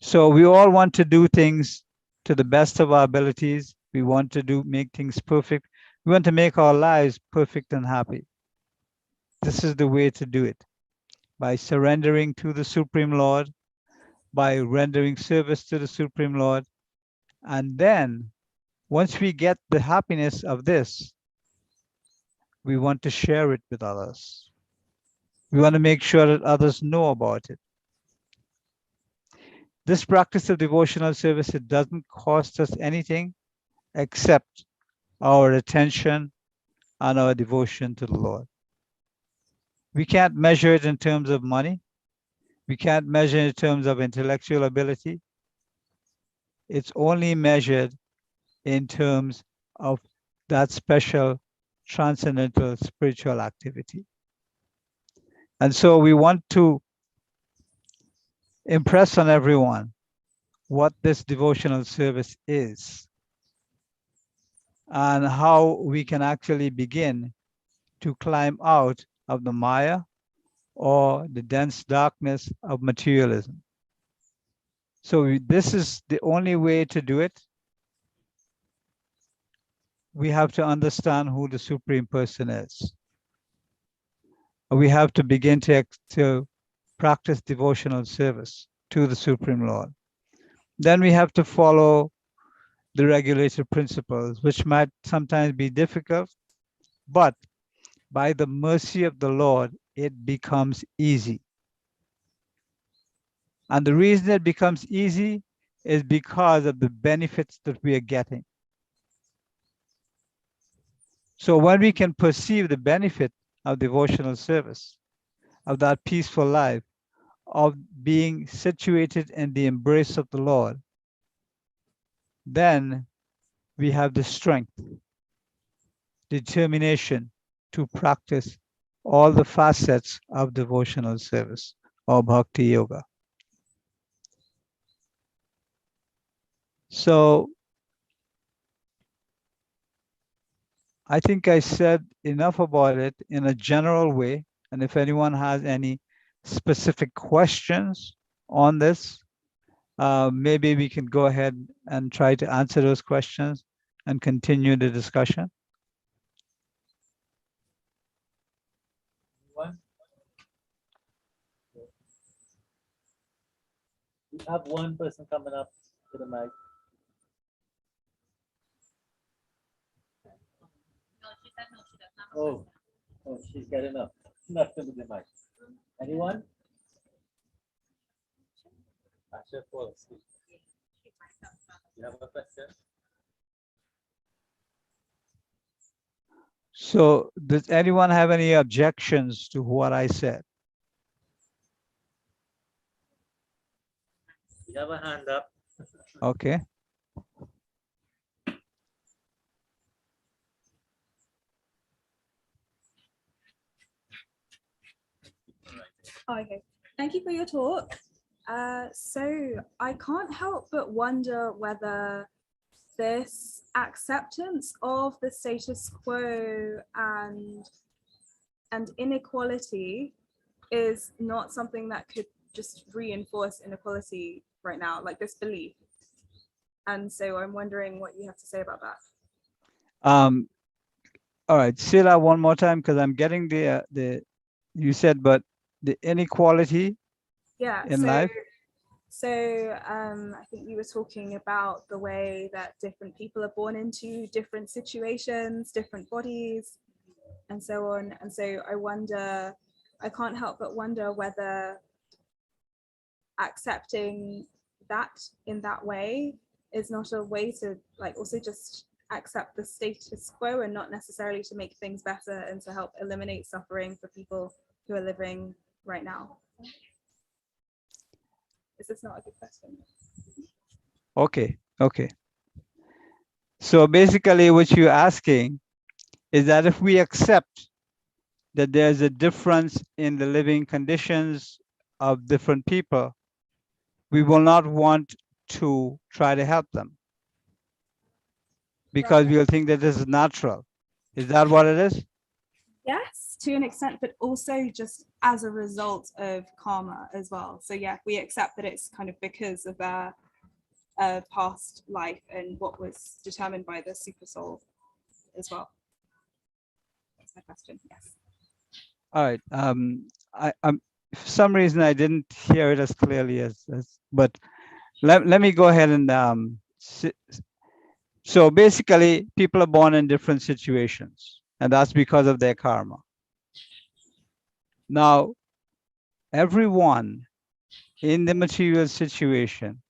So we all want to do things to the best of our abilities. We want to make things perfect. We want to make our lives perfect and happy. This is the way to do it, by surrendering to the Supreme Lord, by rendering service to the Supreme Lord. And then once we get the happiness of this, we want to share it with others. We want to make sure that others know about it. This practice of devotional service, it doesn't cost us anything except our attention and our devotion to the Lord. We can't measure it in terms of money. We can't measure it in terms of intellectual ability. It's only measured in terms of that special transcendental spiritual activity. And so we want to impress on everyone what this devotional service is and how we can actually begin to climb out of the Maya or the dense darkness of materialism. So this is the only way to do it. We have to understand who the Supreme Person is. We have to begin to practice devotional service to the Supreme Lord. Then we have to follow the regulated principles, which might sometimes be difficult, but by the mercy of the Lord, it becomes easy. And the reason it becomes easy is because of the benefits that we are getting. So when we can perceive the benefit of devotional service, of that peaceful life, of being situated in the embrace of the Lord, then we have the strength, determination to practice all the facets of devotional service or bhakti yoga. So I think I said enough about it in a general way. And if anyone has any specific questions on this, maybe we can go ahead and try to answer those questions and continue the discussion. We have one person coming up to the mic. No, she said no, she does not have a Oh, oh, she's got enough. Nothing with the mic. Anyone? Asha Paul, question. She might have some. you have a question? So does anyone have any objections to what I said? You have a hand up. Okay. Okay, thank you for your talk. So I can't help but wonder whether this acceptance of the status quo and inequality is not something that could just reinforce inequality right now, like this belief. And so I'm wondering what you have to say about that. All right, say that one more time because I'm getting the you said, but the inequality Yeah, in life. I think you were talking about the way that different people are born into different situations, different bodies, and so on. And so I can't help but wonder whether accepting that in that way is not a way to like also just accept the status quo and not necessarily to make things better and to help eliminate suffering for people who are living right now. Is this not a good question? Okay. So basically what you're asking is that if we accept that there's a difference in the living conditions of different people, we will not want to try to help them because we'll think that this is natural. Is that what it is? Yes, to an extent, but also just as a result of karma as well. So yeah, we accept that it's kind of because of their past life and what was determined by the super soul as well. That's my question. Yes. All right. For some reason I didn't hear it as clearly but let me go ahead and so basically people are born in different situations and that's because of their karma. Now, everyone in the material situation,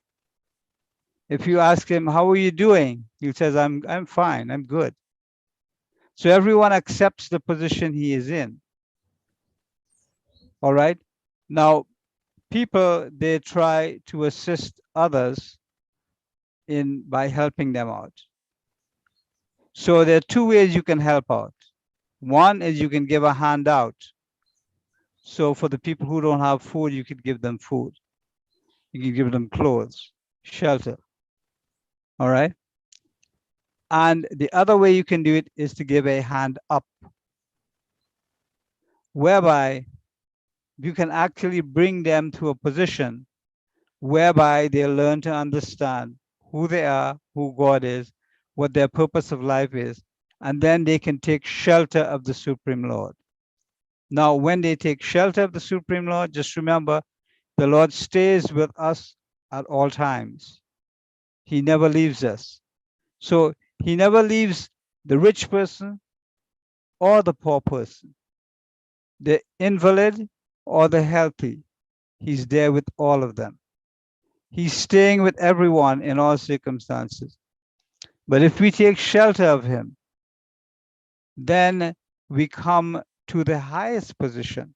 if you ask him, how are you doing? He says, I'm fine, I'm good. So everyone accepts the position he is in. All right. Now, people, they try to assist others by helping them out. So there are two ways you can help out. One is you can give a handout. So for the people who don't have food, you could give them food. You can give them clothes, shelter. All right. And the other way you can do it is to give a hand up, whereby you can actually bring them to a position whereby they learn to understand who they are, who God is, what their purpose of life is, and then they can take shelter of the Supreme Lord. Now, when they take shelter of the Supreme Lord, just remember, the Lord stays with us at all times. He never leaves us. So he never leaves the rich person or the poor person, the invalid or the healthy. He's there with all of them. He's staying with everyone in all circumstances. But if we take shelter of him, then we come to the highest position.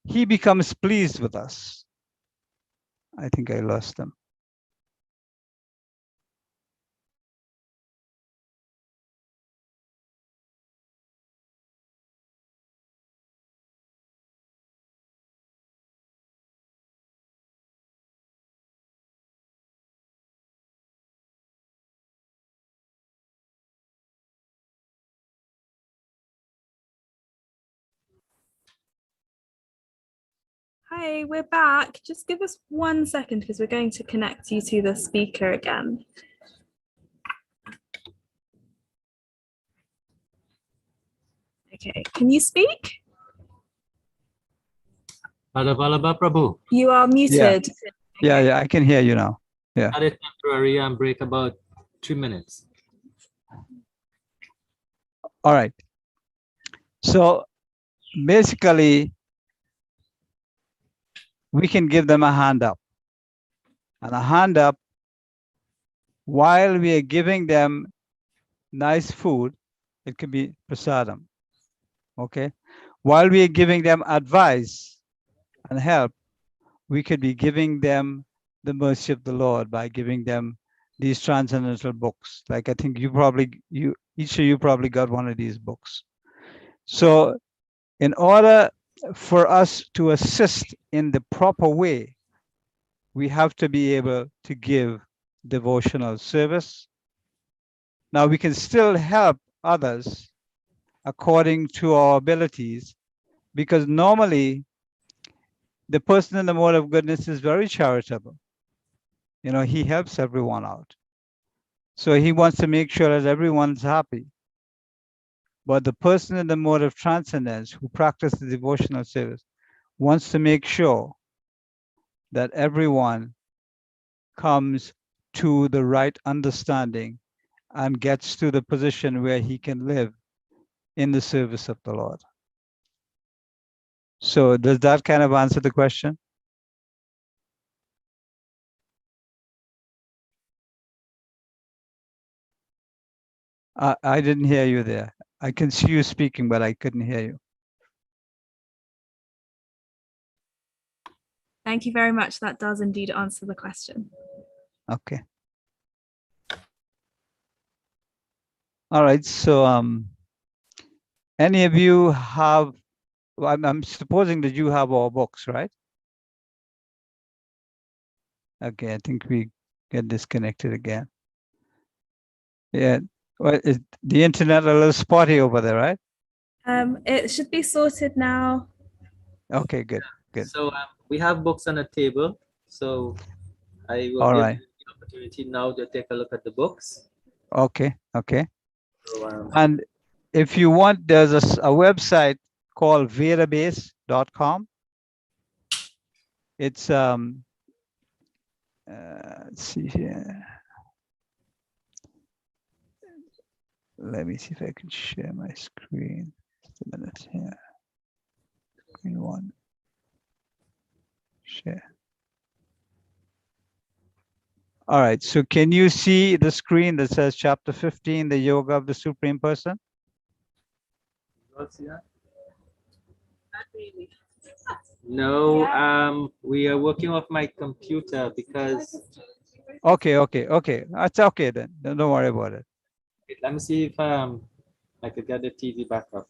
He becomes pleased with us. I think I lost them. Hi, we're back. Just give us 1 second because we're going to connect you to the speaker again. Okay, can you speak? Balabalaba Prabhu. You are muted. Yeah, I can hear you now. Yeah. That is temporary and break about 2 minutes. All right. So basically, we can give them a hand up. And a hand up, while we are giving them nice food, it could be prasadam. Okay. While we are giving them advice and help, we could be giving them the mercy of the Lord by giving them these transcendental books. Like I think each of you probably got one of these books. So in order for us to assist in the proper way, we have to be able to give devotional service. Now we can still help others according to our abilities, Because normally the person in the mode of goodness is very charitable. You know, he helps everyone out. So he wants to make sure that everyone's happy. But the person in the mode of transcendence who practices devotional service wants to make sure that everyone comes to the right understanding and gets to the position where he can live in the service of the Lord. So does that kind of answer the question? I didn't hear you there. I can see you speaking, but I couldn't hear you. Thank you very much. That does indeed answer the question. Okay. All right. So any of you have, well, I'm supposing that you have all books, right? Okay, I think we get disconnected again. Yeah. Well, is the internet a little spotty over there, right? It should be sorted now. Okay, good. Good. So we have books on the table. So I will All give right. you the opportunity now to take a look at the books. Okay. Okay. So, And if you want, there's a website called vetabase.com. It's let's see here. Let me see if I can share my screen. Just a minute here. Screen one. Share. All right. So can you see the screen that says chapter 15, the yoga of the supreme person? what's that? Not really. No, we are working off my computer because Okay. Okay. Okay. That's okay then. Don't worry about it. let me see if I could get the TV back up.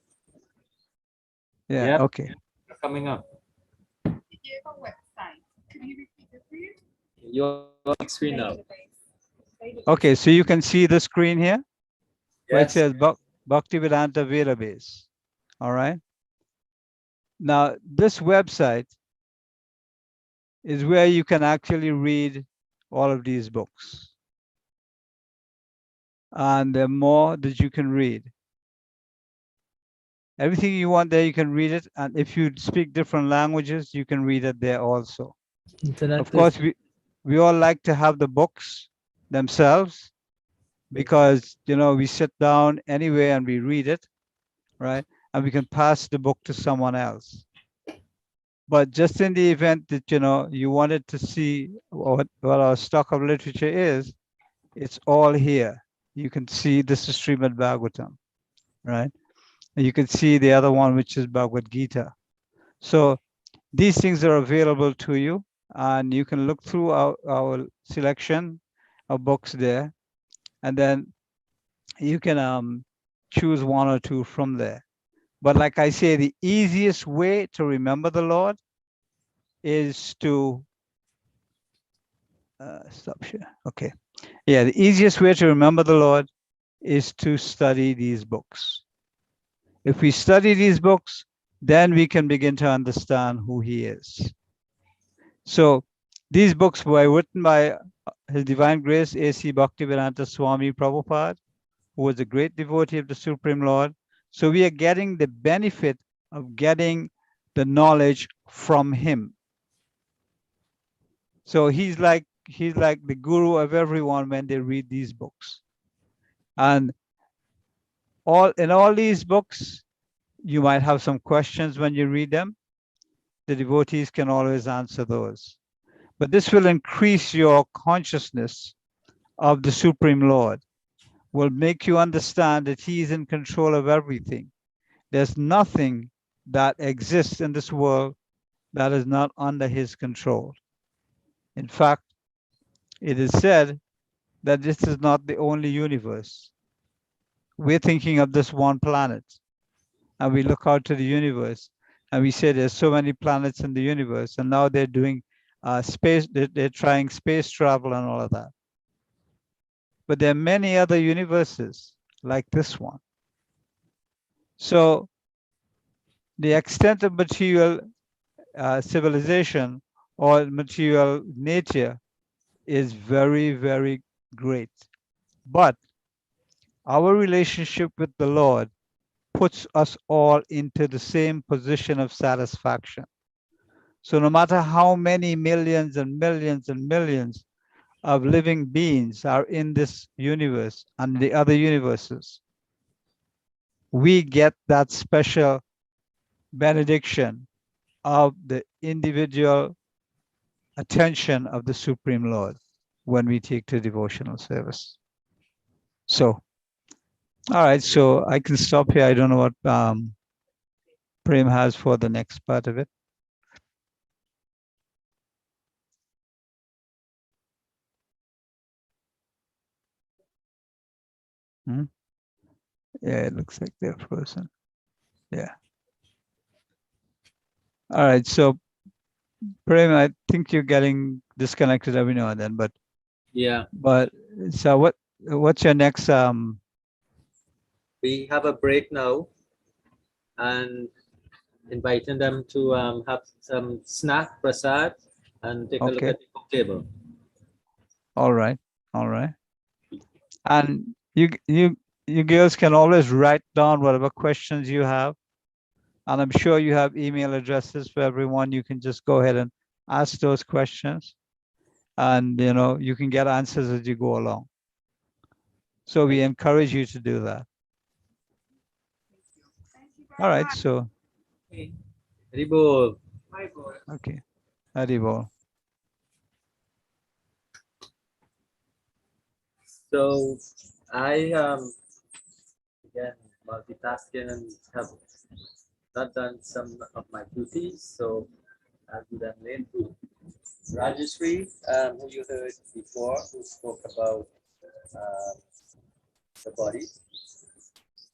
Yeah. Yep. Okay. They're coming up. You gave a website. Can you repeat it, please? Your big screen now. Okay. So you can see the screen here where it Yes. says Bhaktivedanta Vetabase. All right. Now, this website is where you can actually read all of these books. And there are more that you can read. Everything you want there, you can read it. And if you speak different languages, you can read it there also. Internet Of course, we all like to have the books themselves because, you know, we sit down anyway and we read it, right? And we can pass the book to someone else. But just in the event that, you know, you wanted to see what our stock of literature is, it's all here. You can see this is Srimad Bhagavatam, right? And you can see the other one, which is Bhagavad Gita. So these things are available to you, and you can look through our selection of books there, and then you can choose one or two from there. But like I say, the easiest way to remember the Lord is to stop here. Okay. Yeah, the easiest way to remember the Lord is to study these books. If we study these books, then we can begin to understand who he is. So these books were written by His Divine Grace A.C. Bhaktivedanta Swami Prabhupada, who was a great devotee of the Supreme Lord. So we are getting the benefit of getting the knowledge from him. So he's like the guru of everyone when they read these books. And in all these books, you might have some questions when you read them. The devotees can always answer those. But this will increase your consciousness of the Supreme Lord, will make you understand that he is in control of everything. There's nothing that exists in this world that is not under his control. In fact, it is said that this is not the only universe. We're thinking of this one planet, and we look out to the universe, and we say there's so many planets in the universe, and now they're doing space, they're trying space travel and all of that. But there are many other universes like this one. So the extent of material civilization or material nature is very, very great. But our relationship with the Lord puts us all into the same position of satisfaction. So no matter how many millions and millions and millions of living beings are in this universe and the other universes, we get that special benediction of the individual attention of the Supreme Lord when we take to devotional service. So, all right, so I can stop here. I don't know what Prem has for the next part of it. Hmm? Yeah, it looks like they're frozen. Yeah. All right, so Prem, I think you're getting disconnected every now and then, but Yeah, so what's your next we have a break now and inviting them to have some snack, prasad, and take a look okay. at the cook table. All right. And you girls can always write down whatever questions you have. And I'm sure you have email addresses for everyone. You can just go ahead and ask those questions. And you can get answers as you go along. So we encourage you to do that. All right, so Haribol. okay. Haribol. So I again multitasking and have not done some of my duties, so I'll do them later. Rajeshri, who you heard before, who spoke about the body.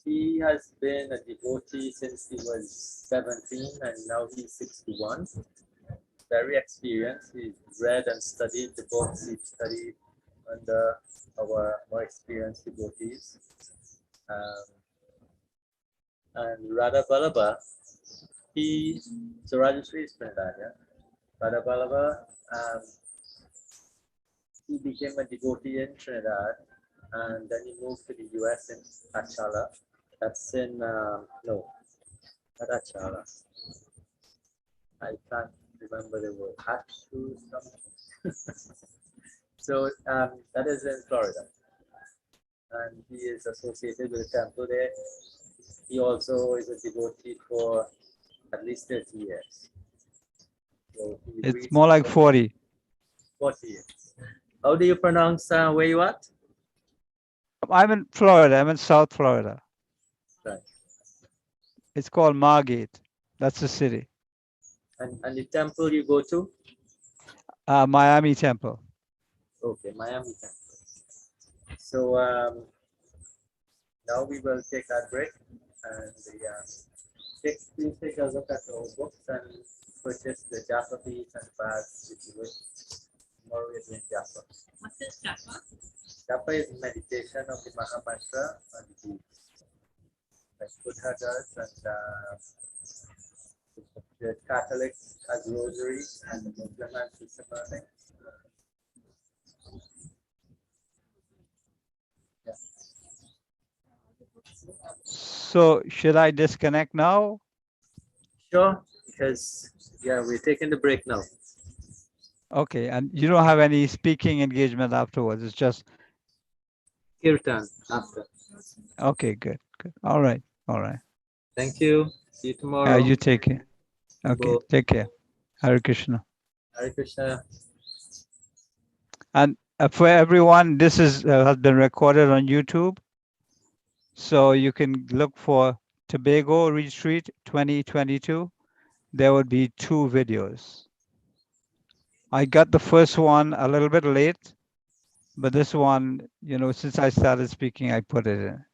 He has been a devotee since he was 17 and now he's 61. Very experienced. He's read and studied the books he's studied under our more experienced devotees. And Radha Balaba, so Rajeshri is Trinidad, yeah? Radha Balaba, he became a devotee in Trinidad and then he moved to the US in Achala. That's in, no, not Achala. I can't remember the word. Achu something. So that is in Florida. And he is associated with the temple there. He also is a devotee for at least 30 years. So It's more like 40. 40 years. How do you pronounce where you at? I'm in Florida. I'm in South Florida. Right. It's called Margate. That's the city. And the temple you go to? Miami Temple. Okay, Miami Temple. So now we will take our break and please take a look at our books and purchase the Japa piece and bags if you wish. Tomorrow we're doing Japa. What's this, Japa? Japa is meditation of the Maha Mantra and the deeds. Like Buddha does, and the Catholics has rosaries and the Muslim has similar things. Yeah. So should I disconnect now? Sure, because yeah, we're taking the break now. Okay, and you don't have any speaking engagement afterwards. It's just Kirtan after. okay. Good. All right. Thank you. See you tomorrow. You take care. Okay, Bye. take care. Hare Krishna. Hare Krishna. And for everyone, this has been recorded on YouTube. So you can look for Tobago Retreat 2022. There would be 2 videos. I got the first one a little bit late, but this one, since I started speaking, I put it in.